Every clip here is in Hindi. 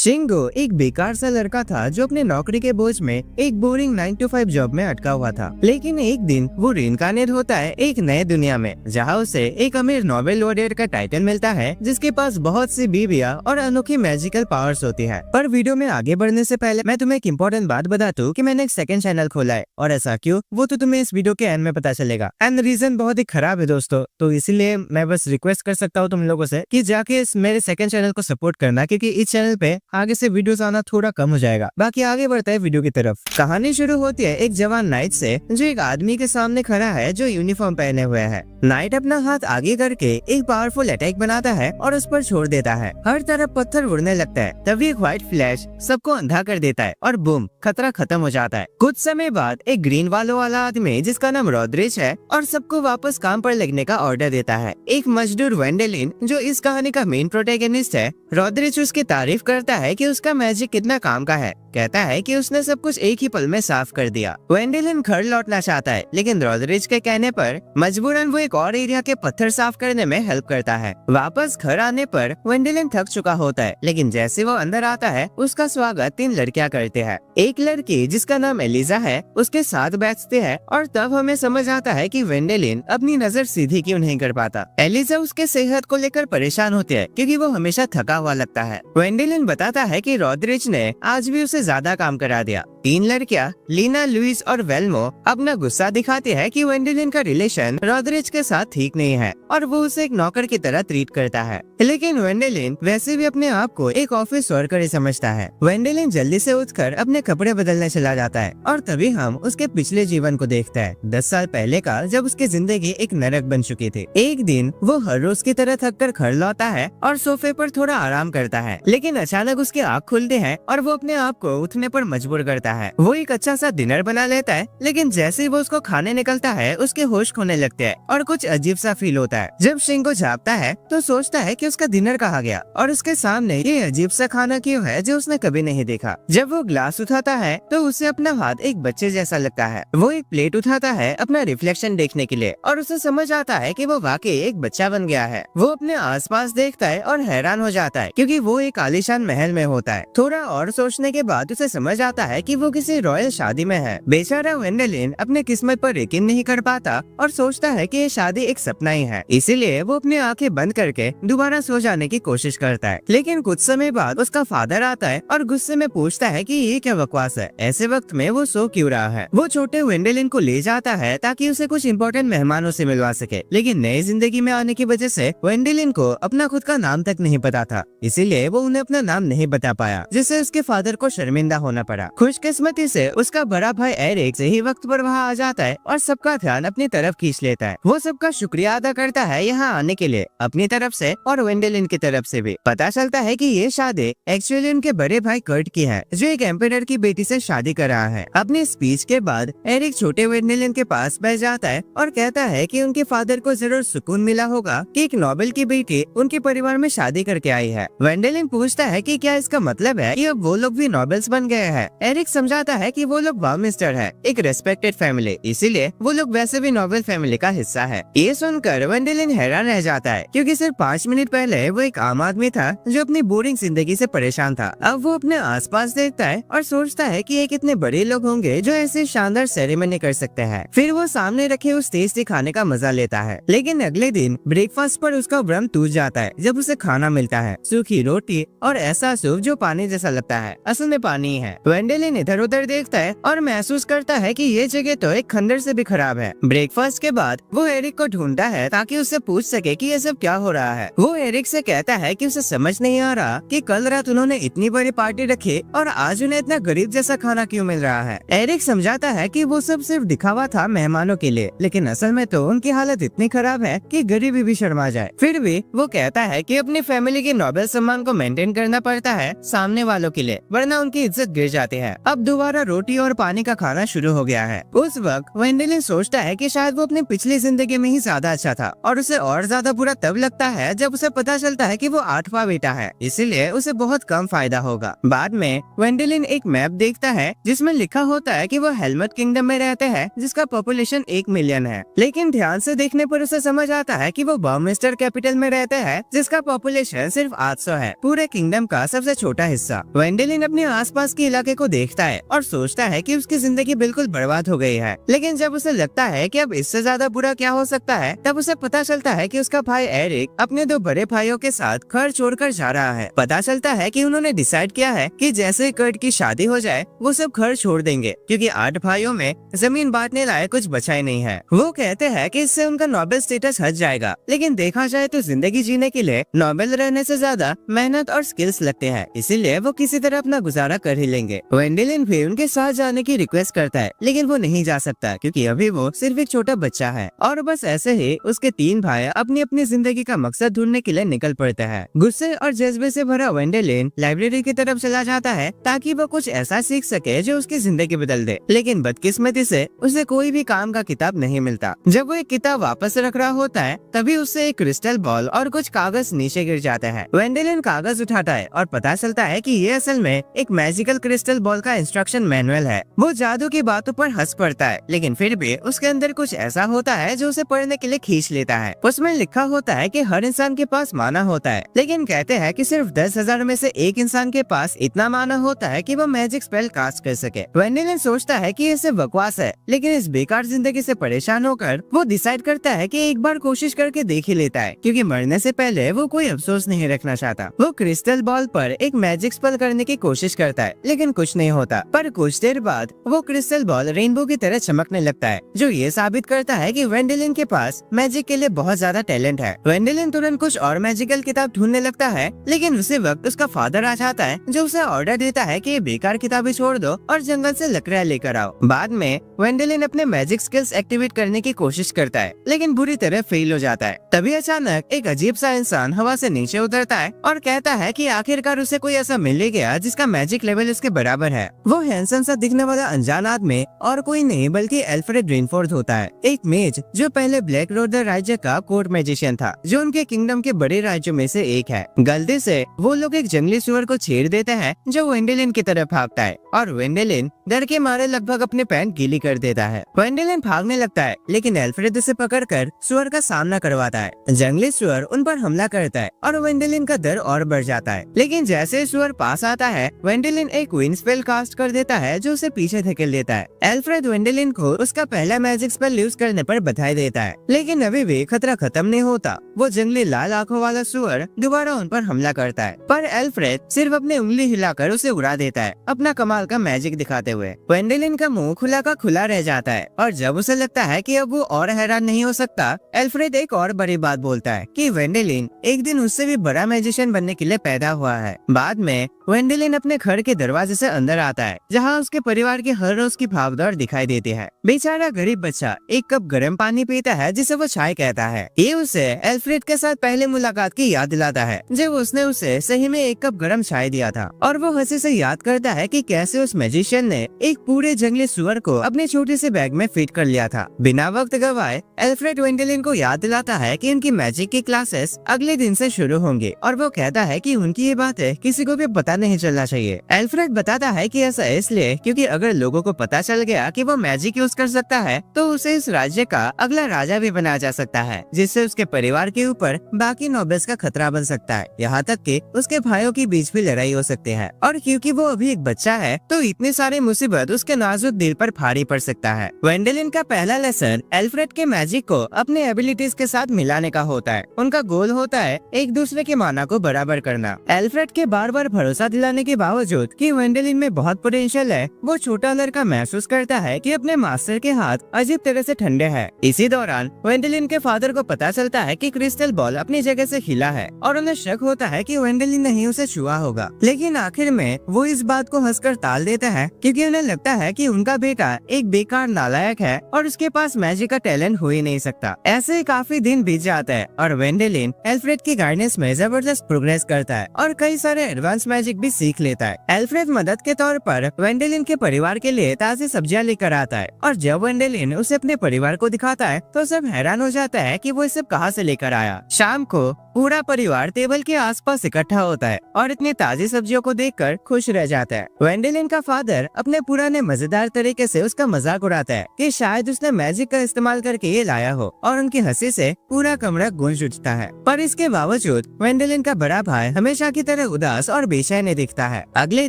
शिंगो एक बेकार सा लड़का था जो अपने नौकरी के बोझ में एक बोरिंग 9 to 5 जॉब में अटका हुआ था। लेकिन एक दिन वो रिइंकार्नेट होता है एक नए दुनिया में, जहाँ उसे एक अमीर नोबेल लॉरेट का टाइटल मिलता है जिसके पास बहुत सी बीवियां और अनोखी मैजिकल पावर्स होती है। पर वीडियो में आगे बढ़ने से पहले मैं तुम्हें एक इम्पोर्टेंट बात बता दूं कि मैंने एक सेकंड चैनल खोला है, और ऐसा क्यों वो तो तुम्हें इस वीडियो के एंड में पता चलेगा। एंड रीजन बहुत ही खराब है दोस्तों, तो इसीलिए मैं बस रिक्वेस्ट कर सकता हूँ तुम लोगों से कि जाके इस मेरे सेकंड चैनल को सपोर्ट करना, क्योंकि इस चैनल पे आगे से वीडियोस आना थोड़ा कम हो जाएगा। बाकी आगे बढ़ता है वीडियो की तरफ। कहानी शुरू होती है एक जवान नाइट से जो एक आदमी के सामने खड़ा है जो यूनिफॉर्म पहने हुए है। नाइट अपना हाथ आगे करके एक पावरफुल अटैक बनाता है और उस पर छोड़ देता है। हर तरफ पत्थर उड़ने लगता है। तभी एक व्हाइट फ्लैश सबको अंधा कर देता है और बूम, खतरा खत्म हो जाता है। कुछ समय बाद एक ग्रीन वालों वाला आदमी जिसका नाम रॉड्रिच है और सबको वापस काम पर लगने का ऑर्डर देता है। एक मजदूर वेंडेलिन जो इस कहानी का मेन प्रोटैगनिस्ट है, रॉड्रिच उसकी तारीफ करता है कि उसका मैजिक कितना काम का है। कहता है कि उसने सब कुछ एक ही पल में साफ कर दिया। वेंडेलिन घर लौटना चाहता है, लेकिन रॉड्रिच के कहने पर मजबूरन वो एक और एरिया के पत्थर साफ करने में हेल्प करता है। वापस घर आने पर वेंडेलिन थक चुका होता है, लेकिन जैसे वो अंदर आता है उसका स्वागत 3 लड़कियां करते हैं। एक लड़की जिसका नाम एलिजा है उसके साथ बैठते हैं, और तब हमें समझ आता है कि वेंडेलिन अपनी नजर सीधी क्यों नहीं कर पाता। एलिजा उसके सेहत को लेकर परेशान होती है क्योंकि वो हमेशा थका हुआ लगता है। वेंडेलिन बताता है कि रॉड्रिच ने आज भी उसे ज्यादा काम करा दिया। 3 लड़कियां लीना, लुइस और वेल्मो अपना गुस्सा दिखाती है कि वेंडेलिन का रिलेशन रॉड्रिच के साथ ठीक नहीं है और वो उसे एक नौकर की तरह ट्रीट करता है। लेकिन वेंडेलिन वैसे भी अपने आप को एक ऑफिस वर्कर ही समझता है। वेंडेलिन जल्दी से उठकर अपने कपड़े बदलने चला जाता है और तभी हम उसके पिछले जीवन को देखते हैं, 10 साल पहले का, जब उसकी जिंदगी एक नरक बन चुकी थी। एक दिन वो हर रोज की तरह थक कर घर लौटा है और सोफे पर थोड़ा आराम करता है, लेकिन अचानक उसकी आँख खुलती है और वो अपने आप को उठने पर मजबूर करता है। वो एक अच्छा सा डिनर बना लेता है, लेकिन जैसे ही वो उसको खाने निकलता है उसके होश खोने लगते हैं और कुछ अजीब सा फील होता है। जब शिंगो जागता है तो सोचता है कि उसका डिनर कहाँ गया और उसके सामने ये अजीब सा खाना क्यों है जो उसने कभी नहीं देखा। जब वो ग्लास उठाता है तो उसे अपना हाथ एक बच्चे जैसा लगता है। वो एक प्लेट उठाता है अपना रिफ्लेक्शन देखने के लिए और उसे समझ आता है कि वो वाकई एक बच्चा बन गया है। वो अपने आसपास देखता है और हैरान हो जाता है क्योंकि वो एक आलीशान महल में होता है। थोड़ा और सोचने के बाद उसे समझ आता है कि वो किसी रॉयल शादी में है। बेचारा वेंडेलिन अपने किस्मत पर यकीन नहीं कर पाता और सोचता है कि ये शादी एक सपना ही है, इसीलिए वो अपनी आंखें बंद करके दोबारा सो जाने की कोशिश करता है। लेकिन कुछ समय बाद उसका फादर आता है और गुस्से में पूछता है कि ये क्या बकवास है, ऐसे वक्त में वो सो क्यों रहा है। वो छोटे वेंडेलिन को ले जाता है ताकि उसे कुछ इम्पोर्टेंट मेहमानों से मिलवा सके, लेकिन नई जिंदगी में आने की वजह से वेंडेलिन को अपना खुद का नाम तक नहीं पता था, इसीलिए वो उन्हें अपना नाम नहीं बता पाया, जिससे उसके फादर को शर्मिंदा होना पड़ा। खुशकिस्मती से उसका बड़ा भाई एरिक सही वक्त पर वहाँ आ जाता है और सबका ध्यान अपनी तरफ खींच लेता है। वो सबका शुक्रिया अदा करता है यहाँ आने के लिए, अपनी तरफ से और वेंडेलिन की तरफ से भी। पता चलता है कि ये शादी एक्चुअली उनके बड़े भाई कर्ट की है, जो एक एम्परर की बेटी से शादी कर रहा है। अपनी स्पीच के बाद एरिक छोटे वेंडेलिन के पास बैठ जाता है और कहता है कि उनके फादर को जरूर सुकून मिला होगा कि एक नोबेल की बेटी उनके परिवार में शादी करके आई है। वेंडेलिन पूछता है कि क्या इसका मतलब है कि अब वो लोग भी नोबेल्स बन गए हैं। एरिक समझाता है कि वो लोग वार्मिस्टर है, एक रेस्पेक्टेड फैमिली, इसीलिए वो लोग वैसे भी नोबेल फैमिली का हिस्सा है। ये सुनकर वेंडेलिन हैरान रह जाता है क्योंकि सिर्फ 5 मिनट पहले वो एक आम आदमी था जो अपनी बोरिंग जिंदगी से परेशान था। अब वो अपने आसपास देखता है और सोचता है कि ये कितने बड़े लोग होंगे जो ऐसे शानदार सेरेमनी कर सकते हैं। फिर वो सामने रखे उस टेस्टी खाने का मजा लेता है। लेकिन अगले दिन ब्रेकफास्ट पर उसका भ्रम टूट जाता है जब उसे खाना मिलता है सूखी रोटी और ऐसा सूप जो पानी जैसा लगता है, असल में पानी है। वेंडेलिन इधर उधर देखता है और महसूस करता है कि ये जगह तो एक खंडर से भी खराब है। ब्रेकफास्ट के बाद वो एरिक को ढूंढता है ताकि उससे पूछ सके कि ये सब क्या हो रहा है। वो एरिक से कहता है कि उसे समझ नहीं आ रहा कि कल रात उन्होंने इतनी बड़ी पार्टी रखी और आज उन्हें इतना गरीब जैसा खाना क्यों मिल रहा है। एरिक समझाता है कि वो सब सिर्फ दिखावा था मेहमानों के लिए, लेकिन असल में तो उनकी हालत इतनी खराब है कि गरीबी भी शर्मा जाए। फिर भी वो कहता है कि अपनी फैमिली के नोबेल सम्मान को मेंटेन करना पड़ता है सामने वालों के लिए, वरना उनकी इज्जत गिर जाती है। अब दोबारा रोटी और पानी का खाना शुरू हो गया है। उस वक्त वेंडेलिन सोचता है कि शायद वो अपनी पिछली जिंदगी में ही ज्यादा अच्छा था, और उसे और ज्यादा बुरा तब लगता है जब उसे पता चलता है कि वो 8वां बेटा है, इसीलिए उसे बहुत कम फायदा होगा। बाद में वेंडेलिन एक मैप देखता है जिसमें लिखा होता है कि वो हेलमट किंगडम में रहते हैं, जिसका पॉपुलेशन 1 मिलियन है। लेकिन ध्यान से देखने पर उसे समझ आता है कि वो बर्मिस्टर कैपिटल में रहते हैं, जिसका पॉपुलेशन सिर्फ 800 है, पूरे किंगडम का सबसे छोटा हिस्सा। वेंडेलिन अपने आसपास के इलाके को देखता है और सोचता है कि उसकी जिंदगी बिल्कुल बर्बाद हो गई है। लेकिन जब उसे लगता है कि अब इससे ज्यादा बुरा क्या हो सकता है, तब उसे पता चलता है कि उसका भाई एरिक अपने 2 बड़े भाइयों के साथ घर छोड़कर जा रहा है। पता चलता है कि उन्होंने डिसाइड किया है कि जैसे कर्ट की शादी हो जाए वो सब घर छोड़ देंगे, क्योंकि 8 भाइयों में जमीन बांटने लायक कुछ बचा ही नहीं है। वो कहते हैं कि इससे उनका नोबेल स्टेटस हट जाएगा, लेकिन देखा जाए तो जिंदगी जीने के लिए नोबेल रहने से ज्यादा मेहनत और स्किल्स लगते हैं, इसीलिए वो किसी तरह अपना गुजारा कर ही लेंगे। वेंडेलिन भी उनके साथ जाने की रिक्वेस्ट करता है, लेकिन वो नहीं जा सकता क्योंकि अभी वो सिर्फ एक छोटा बच्चा है। और बस ऐसे ही उसके 3 भाई अपनी अपनी जिंदगी का मकसद ढूंढने के लिए निकल पड़ते हैं। गुस्से और जज्बे से भरा वेंडेलिन लाइब्रेरी की तरफ चला जाता है ताकि वो कुछ ऐसा सीख सके जो उसकी जिंदगी बदल दे, लेकिन बदकिस्मती से उसे कोई भी काम का किताब नहीं मिलता। जब वो एक किताब वापस रख रहा होता है तभी उससे एक क्रिस्टल बॉल और कुछ कागज नीचे गिर जाते हैं। वेंडेलिन कागज उठाता है और पता चलता है कि ये असल में एक मैजिकल क्रिस्टल बॉल का इंस्ट्रक्शन मैनुअल है। वो जादू की बातों पर हंस पड़ता है, लेकिन फिर भी उसके अंदर कुछ ऐसा होता है जो उसे पढ़ने के लिए खींच लेता है। उसमें लिखा होता है कि हर इंसान के पास माना होता है, लेकिन कहते हैं कि सिर्फ 10,000 में से एक इंसान के पास इतना माना होता है कि वो मैजिक स्पेल कास्ट कर सके। वेंडेलिन सोचता है कि ये सिर्फ बकवास है, लेकिन इस बेकार जिंदगी से परेशान होकर वो डिसाइड करता है कि एक बार कोशिश करके देख ही लेता है, क्योंकि मरने से पहले वो कोई अफसोस नहीं रखना चाहता। वो क्रिस्टल बॉल पर एक मैजिक स्पेल करने की कोशिश करता है, लेकिन कुछ नहीं होता। पर कुछ देर बाद वो क्रिस्टल बॉल रेनबो की तरह चमकने लगता है, जो ये साबित करता है कि वेंडेलिन के पास मैजिक के लिए बहुत ज्यादा टैलेंट है। वेंडेलिन तुरंत कुछ और मैजिकल किताब ढूंढने लगता है, लेकिन उसी वक्त उसका फादर आ जाता है, जो उसे ऑर्डर देता है कि ये बेकार किताबें छोड़ दो और जंगल से लकड़ियां लेकर आओ। बाद में वेंडेलिन अपने मैजिक स्किल्स एक्टिवेट करने की कोशिश करता है, लेकिन बुरी तरह फेल हो जाता है। तभी अचानक एक अजीब सा इंसान हवा से नीचे उतरता है और कहता है कि आखिरकार उसे कोई ऐसा मिल ही गया जिसका मैजिक लेवल इसके बराबर है। वो हैंडसम सा दिखने वाला अनजान आदमी और कोई नहीं बल्कि एल्फ्रेड रेनफोर्थ होता है, एक मेज जो पहले ब्लैक रोड राज्य का कोर्ट मैजिशियन था, जो उनके किंगडम के बड़े राज्यों में से एक है। गलती से वो लोग एक जंगली सुअर को छेड़ देते हैं जो वेंडेलिन की तरफ भागता है, और वेंडेलिन डर के मारे लगभग अपने पैंट गीली कर देता है। वेंडेलिन भागने लगता है, लेकिन एल्फ्रेड उसे पकड़कर सुअर का सामना करवाता है। जंगली सुअर उन पर हमला करता है और वेंडेलिन का डर और बढ़ जाता है, लेकिन जैसे सुअर पास आता है वेंडेलिन एक विंड स्पेल कास्ट कर देता है जो उसे पीछे धकेल देता है। एल्फ्रेड वेंडेलिन को उसका पहला मैजिक स्पेल यूज करने पर बधाई देता है, लेकिन अभी भी खतरा खत्म नहीं होता। वो जंगली लाल आंखों वाला सुअर दोबारा उन पर हमला करता है, पर एल्फ्रेड सिर्फ अपनी उंगली हिलाकर उसे उड़ा देता है, अपना कमाल का मैजिक दिखाते हुए। वेंडेलिन का मुंह खुला का खुला रह जाता है, और जब उसे लगता है कि अब वो और हैरान नहीं हो सकता, एल्फ्रेड एक और बड़ी बात बोलता है कि वेंडेलिन एक दिन उससे भी बड़ा मैजिशियन बनने के लिए पैदा हुआ है। बाद में वेंडेलिन अपने घर के दरवाजे से अंदर आता है, जहाँ उसके परिवार की हर रोज की भागदौड़ दिखाई देती है। बेचारा गरीब बच्चा एक कप गर्म पानी पीता है जिसे वो चाय कहता है। ये उसे एल्फ्रेड के साथ पहले मुलाकात की याद दिलाता है, जब उसने उसे सही में एक कप गर्म चाय दिया था, और वो हंसी से याद करता है कि कैसे उस मैजिशियन ने एक पूरे जंगली सुअर को अपने छोटे से बैग में फिट कर लिया था। बिना वक्त गवाए एल्फ्रेड वेंडेलिन को याद दिलाता है कि उनकी मैजिक की क्लासेस अगले दिन से शुरू होंगे, और वो कहता है कि उनकी ये बातें किसी को भी पता नहीं चलना चाहिए। एल्फ्रेड बताता है कि ऐसा इसलिए क्योंकि अगर लोगों को पता चल गया कि वो मैजिक यूज कर सकता है तो उसे इस राज्य का अगला राजा भी बनाया जा सकता है, जिससे उसके परिवार के ऊपर बाकी नोबल्स का खतरा बन सकता है, यहाँ तक कि उसके भाइयों के बीच भी लड़ाई हो सकती है। और क्योंकि वो अभी एक बच्चा है तो इतनी सारी मुसीबत उसके नाजुक दिल पर भारी पड़ सकता है। वेंडेलिन का पहला लेसन एल्फ्रेड के मैजिक को अपने एबिलिटीज के साथ मिलाने का होता है। उनका गोल होता है एक दूसरे के माना को बराबर करना। एल्फ्रेड के बार बार भरोसा दिलाने के बावजूद कि वेंडेलिन में बहुत पोटेंशियल है, वो छोटा लड़का महसूस करता है कि अपने मास्टर के हाथ अजीब तरह से ठंडे हैं। इसी दौरान वेंडेलिन के फादर को पता चलता है कि क्रिस्टल बॉल अपनी जगह से हिला है, और उन्हें शक होता है कि वेंडेलिन ने ही उसे छुआ होगा। लेकिन आखिर में वो इस बात को हंसकर टाल देता है, क्योंकि उन्हें लगता है कि उनका बेटा एक बेकार नालायक है और उसके पास मैजिक का टैलेंट हो ही नहीं सकता। ऐसे काफी दिन बीत जाते हैं और वेंडेलिन एल्फ्रेड की गाइडेंस में जबरदस्त प्रोग्रेस करता है और कई सारे एडवांस मैजिक मैजिक भी सीख लेता है। एल्फ्रेड मदद के तौर पर वेंडेलिन के परिवार के लिए ताज़ी सब्जियां लेकर आता है और जब वेंडेलिन उसे अपने परिवार को दिखाता है तो सब हैरान हो जाता है कि वो इसे कहाँ से लेकर आया। शाम को पूरा परिवार टेबल के आसपास इकट्ठा होता है और इतनी ताज़ी सब्जियों को देखकर खुश रह जाता है। वेंडेलिन का फादर अपने पुराने मजेदार तरीके से उसका मजाक उड़ाता है कि शायद उसने मैजिक का इस्तेमाल करके ये लाया हो और उनकी हंसी से पूरा कमरा गूंज उठता है। पर इसके बावजूद वेंडेलिन का बड़ा भाई हमेशा की तरह उदास और बेचैन दिखता है। अगले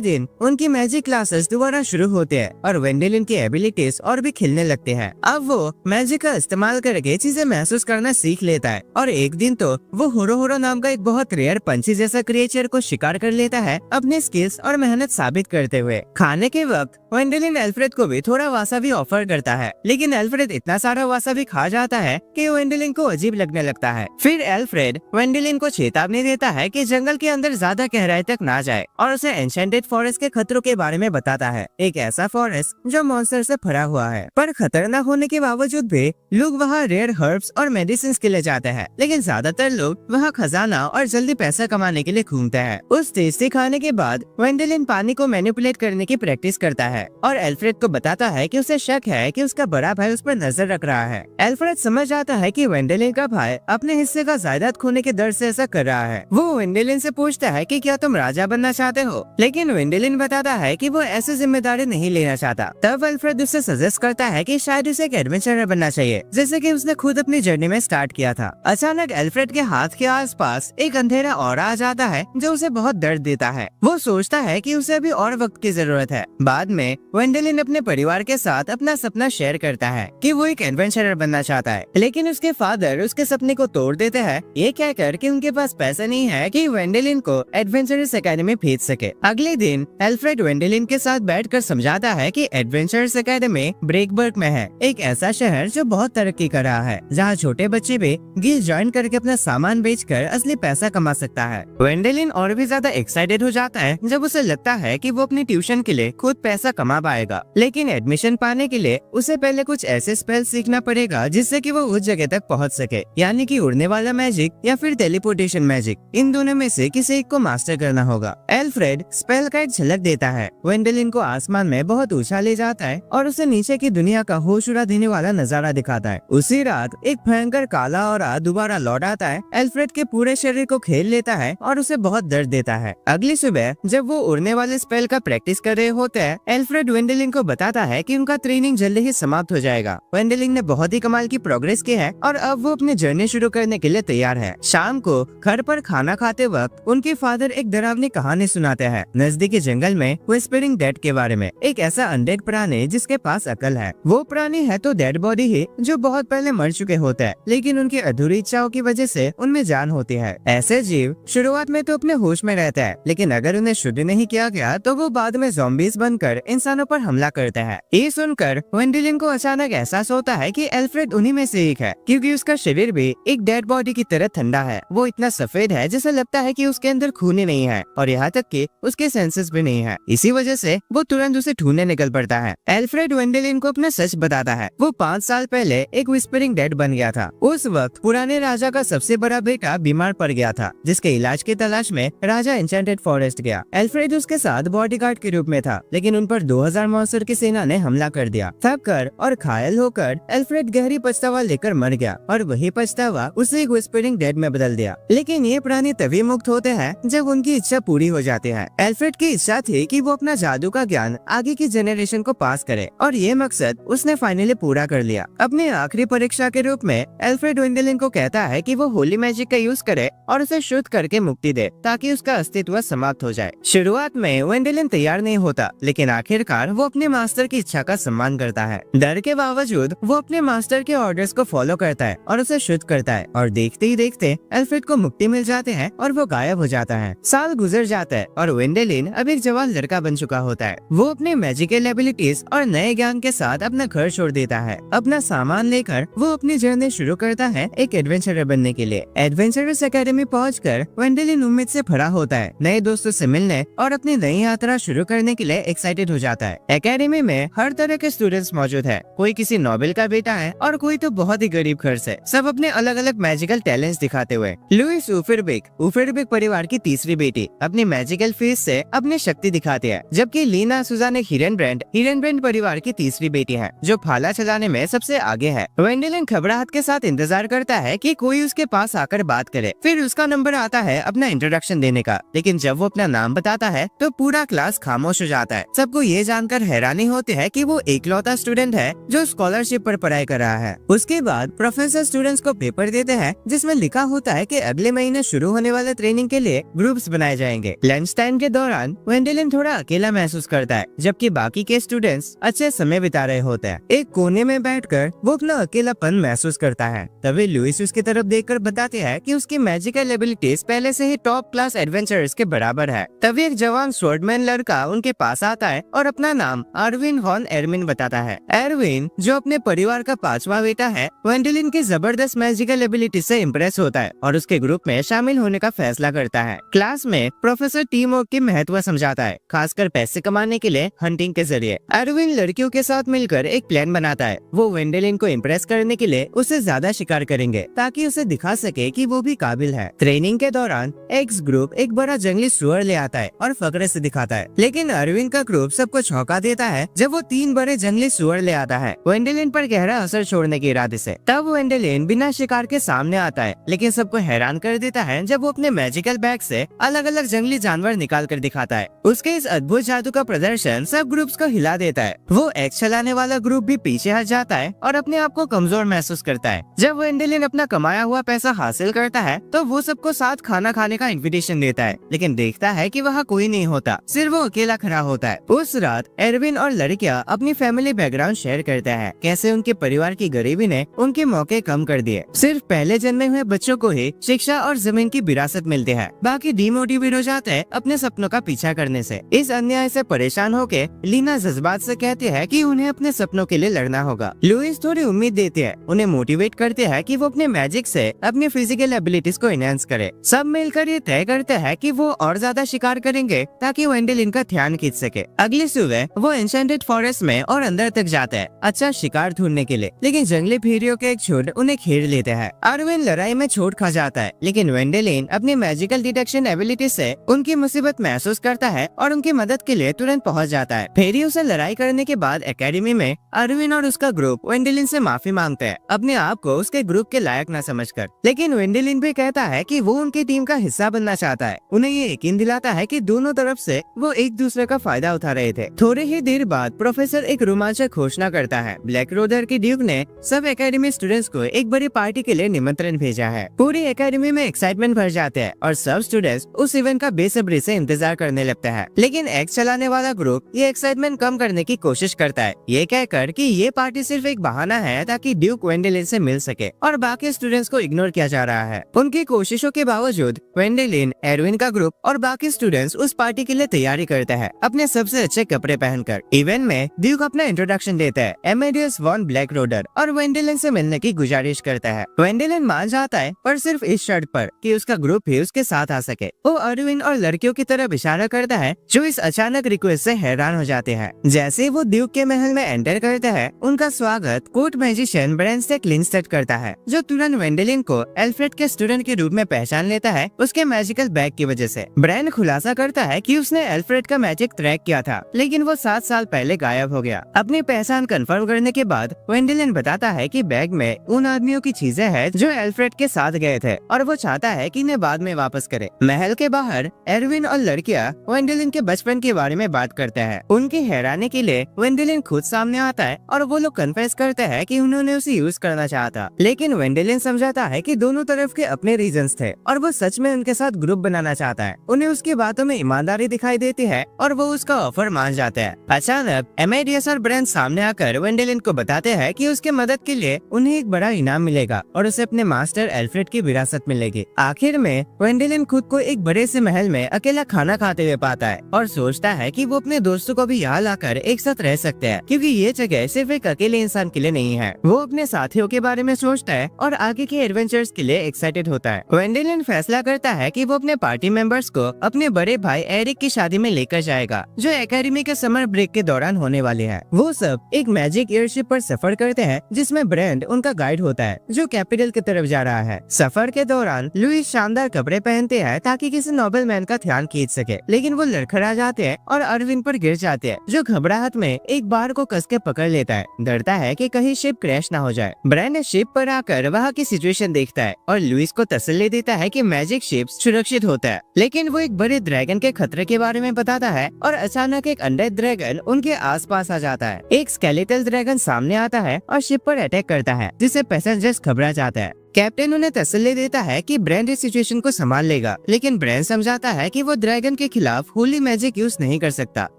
दिन उनकी मैजिक क्लासेस दोबारा शुरू होते हैं और वेंडेलिन की एबिलिटीज और भी खिलने लगते हैं। अब वो मैजिक का इस्तेमाल करके चीजें महसूस करना सीख लेता है और एक दिन तो वो होरो नाम का एक बहुत रेयर पंछी जैसा क्रिएचर को शिकार कर लेता है अपने स्किल्स और मेहनत साबित करते हुए। खाने के वक्त वेंडेलिन एल्फ्रेड को भी थोड़ा वासाबी ऑफर करता है, लेकिन एल्फ्रेड इतना सारा वासाबी खा जाता है कि वेंडेलिन को अजीब लगने लगता है। फिर एल्फ्रेड वेंडेलिन को चेतावनी देता है कि जंगल के अंदर ज्यादा गहराई तक ना जाए और उसे एन्चेंटेड फॉरेस्ट के खतरों के बारे में बताता है। एक ऐसा फॉरेस्ट जो मॉन्स्टर से भरा हुआ है, पर खतरनाक होने के बावजूद भी लोग वहाँ रेयर हर्ब्स और मेडिसिन के लिए जाते हैं, लेकिन ज्यादातर लोग वहाँ खजाना और जल्दी पैसा कमाने के लिए घूमते हैं। उस टेस्टी खाने के बाद वेंडेलिन पानी को मैनिपुलेट करने की प्रैक्टिस करता है और एल्फ्रेड को बताता है कि उसे शक है कि उसका बड़ा भाई उस पर नजर रख रहा है। एल्फ्रेड समझ आता है कि वेंडेलिन का भाई अपने हिस्से का जायदाद खोने के डर से ऐसा कर रहा है। वो वेंडेलिन से पूछता है कि क्या तुम राजा बनना चाहते हो, लेकिन वेंडेलिन बताता है कि वो ऐसी जिम्मेदारी नहीं लेना चाहता। तब एल्फ्रेड उसे सजेस्ट करता है कि शायद उसे एक एडवेंचरर बनना चाहिए, जैसे कि उसने खुद अपनी जर्नी में स्टार्ट किया था। अचानक एल्फ्रेड के हाथ के आसपास एक अंधेरा ऑरा आ जाता है जो उसे बहुत दर्द देता है। वो सोचता है कि उसे अभी और वक्त की जरूरत है। बाद में वेंडेलिन अपने परिवार के साथ अपना सपना शेयर करता है कि वो एक एडवेंचरर बनना चाहता है, लेकिन उसके फादर उसके सपने को तोड़ देते हैं, ये कहकर कि उनके पास पैसा नहीं है कि वेंडेलिन को एडवेंचरर्स एकेडमी भेज सके। अगले दिन एल्फ्रेड वेंडेलिन के साथ बैठकर समझाता है कि एडवेंचरर्स एकेडमी ब्रेकबर्ग में है, एक ऐसा शहर जो बहुत तरक्की कर रहा है, जहाँ छोटे बच्चे भी गिल्ड ज्वाइन करके अपना सामान बेचकर असली पैसा कमा सकता है। वेंडेलिन और भी ज्यादा एक्साइटेड हो जाता है जब उसे लगता है कि वो अपनी ट्यूशन के लिए खुद पैसा कमा पाएगा, लेकिन एडमिशन पाने के लिए उसे पहले कुछ ऐसे स्पेल सीखना पड़ेगा जिससे कि वो उस जगह तक पहुंच सके, यानी कि उड़ने वाला मैजिक या फिर टेलीपोर्टेशन मैजिक। इन दोनों में से किसी एक को मास्टर करना होगा। एल्फ्रेड स्पेल का एक झलक देता है, वेंडेलिन को आसमान में बहुत ऊंचा ले जाता है और उसे नीचे की दुनिया का होश उड़ा देने वाला नजारा दिखाता है। उसी रात एक भयंकर काला औरा दोबारा लौट आता है, एल्फ्रेड के पूरे शरीर को खेल लेता है और उसे बहुत दर्द देता है। अगली सुबह जब वो उड़ने वाले स्पेल का प्रैक्टिस कर रहे होते हैं, एल्फ्रेड वेंडेलिन को बताता है कि उनका ट्रेनिंग जल्दी ही समाप्त हो जाएगा। वेंडेलिन ने बहुत ही कमाल की प्रोग्रेस की है और अब वो अपनी जर्नी शुरू करने के लिए तैयार है। शाम को घर पर खाना खाते वक्त उनके फादर एक डरावनी कहानी सुनाते हैं नजदीकी जंगल में व्हिस्परिंग डेड के बारे में, एक ऐसा अनडेड प्राणी जिसके पास अकल है। वो प्राणी है तो डेड बॉडी ही जो बहुत पहले मर चुके होते हैं, लेकिन उनकी अधूरी इच्छाओं की वजह से उनमें जान होती है। ऐसे जीव शुरुआत में तो अपने होश में रहते हैं, लेकिन अगर उन्हें शुद्ध नहीं किया गया तो वो बाद में ज़ॉम्बीज बनकर इंसानों पर हमला करते हैं। ये सुनकर वेंडेलिन को अचानक एहसास होता है कि एल्फ्रेड उन्हीं में से एक है, क्योंकि उसका शरीर भी एक डेड बॉडी की तरह ठंडा है। वो इतना सफेद है जैसा लगता है कि उसके अंदर खून ही नहीं है और यहाँ तक कि उसके सेंसेस भी नहीं है। इसी वजह से वो तुरंत उसे ढूंढने निकल पड़ता है। एल्फ्रेड वेंडेलिन को अपना सच बताता है। वो 5 साल पहले एक व्हिस्परिंग डेड बन गया था। उस वक्त पुराने राजा का सबसे बड़ा बेटा बीमार पड़ गया था, जिसके इलाज की तलाश में राजा एन्चेंटेड फॉरेस्ट गया। एल्फ्रेड उसके साथ बॉडीगार्ड के रूप में था, लेकिन उन पर 2000 मॉन्स्टर की सेना ने हमला कर दिया। थक कर और घायल होकर एल्फ्रेड गहरी पछतावा लेकर मर गया और वही पछतावा उसे एक व्हिस्परिंग डेड में बदल दिया। लेकिन ये प्राणी तभी मुक्त होते हैं जब उनकी इच्छा पूरी हो जाती है। एल्फ्रेड की इच्छा थी कि वो अपना जादू का ज्ञान आगे की जनरेशन को पास करे और ये मकसद उसने फाइनली पूरा कर लिया। अपनी आखिरी परीक्षा के रूप में एल्फ्रेड वेंडेलिन को कहता है कि वो होली मैजिक का यूज करे और उसे शुद्ध करके मुक्ति दे ताकि उसका अस्तित्व समाप्त हो जाए। शुरुआत में वेंडेलिन तैयार नहीं होता, लेकिन आखिरकार वो अपने मास्टर की इच्छा का सम्मान करता है। डर के बावजूद वो अपने मास्टर के ऑर्डर्स को फॉलो करता है और उसे शुद्ध करता है और देखते ही देखते एल्फ्रेड को मुक्ति मिल जाते हैं और वो गायब हो जाता है। साल गुजर जाता है और वेंडेलिन अब एक जवान लड़का बन चुका होता है। वो अपने मैजिकल एबिलिटीज और नए ज्ञान के साथ अपना घर छोड़ देता है। अपना सामान लेकर वो अपनी जर्नी शुरू करता है एक एडवेंचरर बनने के लिए। एडवेंचरर्स एकेडमी पहुंचकर वेंडेलिन उम्मीद से भरा होता है, नए दोस्तों से मिलने और अपनी नई यात्रा शुरू करने के लिए एक्साइटेड हो जाता है। एकेडमी में हर तरह के स्टूडेंट्स मौजूद है, कोई किसी नोबेल का बेटा है और कोई तो बहुत ही गरीब घर से, सब अपने अलग अलग मैजिकल टैलेंट्स दिखाते हुए। लुइस उफेरबिक परिवार की तीसरी बेटी अपनी मैजिकल फेस से अपनी शक्ति दिखाती है, जबकि लीना सुजान एक हिरनब्रेंड परिवार की तीसरी बेटी है जो भाला चलाने में सबसे आगे है। वेंडेलिन घबराहट के साथ इंतजार करता है कि कोई उसके पास आकर बात करे। फिर उसका नंबर आता है अपना इंट्रोडक्शन देने का, लेकिन जब वो अपना नाम बताता है तो पूरा क्लास खामोश हो जाता है। सबको ये जानकर हैरानी होती है कि वो एकलौता स्टूडेंट है जो स्कॉलरशिप पर पढ़ाई कर रहा है। उसके बाद प्रोफेसर स्टूडेंट्स को पेपर देते हैं जिसमें लिखा होता है कि अगले महीने शुरू होने वाले ट्रेनिंग के लिए ग्रुप्स बनाए जाएंगे। लंच टाइम के दौरान वेंडेलिन थोड़ा अकेला महसूस करता है, जबकि बाकी के स्टूडेंट्स अच्छे समय बिता रहे होते हैं। एक कोने में बैठकर वो अपना अकेलापन महसूस करता है। तभी लुइस उसकी तरफ देखकर बताते हैं कि उसकी मैजिकल एबिलिटीज पहले से ही टॉप क्लास एडवेंचरर्स के बराबर है। तभी एक जवान स्वॉर्डमैन लड़का उनके पास आता है और अपना नाम अर्विन हॉन एरमिन बताता है। एरविन, जो अपने परिवार का 5वां बेटा है, वेंडेलिन की जबरदस्त मैजिकल एबिलिटी से इम्प्रेस होता है और उसके ग्रुप में शामिल होने का फैसला करता है। क्लास में प्रोफेसर टीम वर्क की महत्व समझाता है, खासकर पैसे कमाने के लिए हंटिंग के जरिए। एरविन लड़कियों के साथ मिलकर एक प्लान बनाता है। वो वेंडेलिन को इम्प्रेस करने के लिए उससे ज्यादा शिकार करेंगे ताकि उसे दिखा सके कि वो भी काबिल है। ट्रेनिंग के दौरान एक्स ग्रुप एक बड़ा जंगली सुअर ले आता है और फकरे से दिखाता है, लेकिन अरविंद का ग्रुप सबको चौंका देता है जब वो 3 बड़े जंगली सुअर ले आता है वेंडेलिन पर गहरा असर छोड़ने के इरादे से। तब वेंडेलिन बिना शिकार के सामने आता है, लेकिन सबको हैरान कर देता है जब वो अपने मैजिकल बैग से अलग अलग जंगली जानवर निकाल कर दिखाता है। उसके इस अद्भुत जादू का प्रदर्शन सब ग्रुप्स को हिला देता है। वो एक्स चलाने वाला ग्रुप भी पीछे हट जाता है और अपने आप को कमजोर महसूस करता है। जब वेंडेलिन अपना कमाया हुआ पैसा हासिल करता है तो वो सबको साथ खाना खाने का इन्विटेशन देता है, लेकिन देखता है कि वहाँ कोई नहीं होता, सिर्फ वो अकेला खड़ा होता है। उस रात एरविन और लड़कियां अपनी फैमिली बैकग्राउंड शेयर करते हैं, कैसे उनके परिवार की गरीबी ने उनके मौके कम कर दिए। सिर्फ पहले जन्मे हुए बच्चों को ही शिक्षा और जमीन की विरासत मिलती है, बाकी डिमोटिवेट हो जाते हैं अपने सपनों का पीछा करने से। इस अन्याय से परेशान होकर लीना जज्बात से कहती है कि उन्हें अपने सपनों के लिए लड़ना होगा। लुइस थोड़ी उम्मीद देती है, उन्हें मोटिवेट करते हैं कि वो अपने मैजिक से अपनी फिजिकल एबिलिटीज को एनहांस करे। सब मिलकर ये तय करते हैं कि वो और ज्यादा शिकार करेंगे ताकि वेंडेलिन का ध्यान खींच सके। अगली सुबह वो एन्चेंटेड फॉरेस्ट में और अंदर तक जाते हैं अच्छा शिकार ढूंढने के लिए, लेकिन जंगली भेड़ियों के एक झुंड उन्हें घेर लेते हैं। अरविन लड़ाई में चोट खा जाता है, लेकिन वेंडेलिन अपनी मैजिकल डिटेक्शन एबिलिटी से उनकी मुसीबत महसूस करता है और उनकी मदद के लिए तुरंत पहुंच जाता है। भेड़ियों से लड़ाई करने के बाद एकेडमी में अरविन और उसका ग्रुप वेंडेलिन से माफी मांगते हैं, अपने आप को उसके ग्रुप के लायक न समझकर। लेकिन वेंडेलिन भी कहता है कि वो उनकी टीम का हिस्सा बनना चाहता है। उन्हें ये यकीन दिलाता है कि दोनों तरफ से वो एक दूसरे का फायदा उठा रहे थे। थोड़ी ही देर बाद प्रोफेसर एक रोमांचक घोषणा करता है, ब्लैक रोडर की ड्यूक ने सब एकेडमी स्टूडेंट्स को एक बड़ी पार्टी के लिए निमंत्रण भेजा है। पूरी एकेडमी में एक्साइटमेंट भर जाते हैं और सब स्टूडेंट्स उस इवेंट का बेसब्री से इंतजार करने लगते हैं। लेकिन एक्स चलाने वाला ग्रुप ये एक्साइटमेंट कम करने की कोशिश करता है, ये कहकर कि ये पार्टी सिर्फ एक बहाना है ताकि ड्यूक वेंडेलिन से मिल सके और बाकी स्टूडेंट्स को इग्नोर किया जा रहा है। उनकी कोशिशों के बावजूद वेंडेलिन, एरविन का ग्रुप और बाकी स्टूडेंट्स उस पार्टी के लिए तैयारी करते हैं अपने सबसे अच्छे कपड़े पहनकर। इवेंट में ड्यूक अपना इंट्रोडक्शन देता है एमेडियस वॉन ब्लैक रोडर और वेंडेलिन से मिलने की गुजारिश करता है। वेंडेलिन मान जाता है, पर सिर्फ इस शर्त पर कि उसका ग्रुप भी उसके साथ आ सके। वो अरविन और लड़कियों की तरफ इशारा करता है जो इस अचानक रिक्वेस्ट से हैरान हो जाते हैं। जैसे वो ड्यूक के महल में एंटर करते हैं, उनका स्वागत कोर्ट मैजिशियन ब्रेन से क्लिंस्टेड करता है, जो तुरंत वेंडेलिन को एल्फ्रेड के स्टूडेंट के रूप में पहचान लेता है उसके मैजिकल बैग की वजह से। ब्रेन खुलासा करता है कि उसने एल्फ्रेड का मैजिक ट्रैक किया था, लेकिन वो 7 साल पहले गायब हो गया। अपनी पहचान कंफर्म करने के बाद वेंडेलिन बताता है कि बैग में उन आदमियों की चीजें हैं जो एल्फ्रेड के साथ गए थे और वो चाहता है कि इन्हें बाद में वापस करे। महल के बाहर एरविन और लड़कियां वेंडेलिन के बचपन के बारे में बात करते हैं। उनकी हैरानी के लिए वेंडेलिन खुद सामने आता है और वो लोग कन्फेस करते हैं कि उन्होंने उसे यूज करना चाहा था, लेकिन वेंडेलिन समझाता है कि दोनों तरफ के अपने रीजंस थे और वो सच में उनके साथ ग्रुप बनाना चाहता है। उन्हें उसकी बातों में ईमानदारी दिखाई देती है और वो उसका ऑफर मान जाते हैं। अचानक एमेडियस और ब्रेन सामने आकर वेंडेलिन को बताते हैं कि उसके मदद के लिए उन्हें एक बड़ा इनाम मिलेगा और उसे अपने मास्टर एल्फ्रेड की विरासत मिलेगी। आखिर में वेंडेलिन खुद को एक बड़े से महल में अकेला खाना खाते हुए पाता है और सोचता है कि वो अपने दोस्तों को भी यहाँ लाकर एक साथ रह सकते हैं, क्योंकि ये जगह सिर्फ एक अकेले इंसान के लिए नहीं है। वो अपने साथियों के बारे में सोचता है और आगे के एडवेंचर्स के लिए एक्साइटेड होता है। वेंडेलिन फैसला करता है कि वो अपने पार्टी मेंबर्स को अपने बड़े भाई एरिक की शादी में लेकर जाएगा, जो एकेडमी गर्मी के समर ब्रेक के दौरान होने वाली है। वो सब एक मैजिक एयरशिप पर सफर करते हैं जिसमें ब्रेंड उनका गाइड होता है जो कैपिटल की तरफ जा रहा है। सफर के दौरान लुइस शानदार कपड़े पहनते हैं ताकि किसी नोबल मैन का ध्यान खींच सके, लेकिन वो लड़खड़ा जाते हैं और अरविंद पर गिर जाते हैं जो घबराहट में एक बार को कस के पकड़ लेता है। डरता है कि कहीं शिप क्रैश ना हो जाए। ब्रेंड शिप पर आकर वहाँ की सिचुएशन देखता है और लुइस को तसल्ली देता है कि मैजिक शिप सुरक्षित होता है, लेकिन वो एक बड़े ड्रैगन के खतरे के बारे में बताता है और अचानक एक अनडेड ड्रैगन उनके आसपास आ जाता है। एक स्केलेटल ड्रैगन सामने आता है और शिप पर अटैक करता है जिससे पैसेंजर्स घबरा जाते हैं। कैप्टन उन्हें तसल्ली देता है कि ब्रेंड इस सिचुएशन को संभाल लेगा, लेकिन ब्रेंड समझाता है कि वो ड्रैगन के खिलाफ होली मैजिक यूज नहीं कर सकता।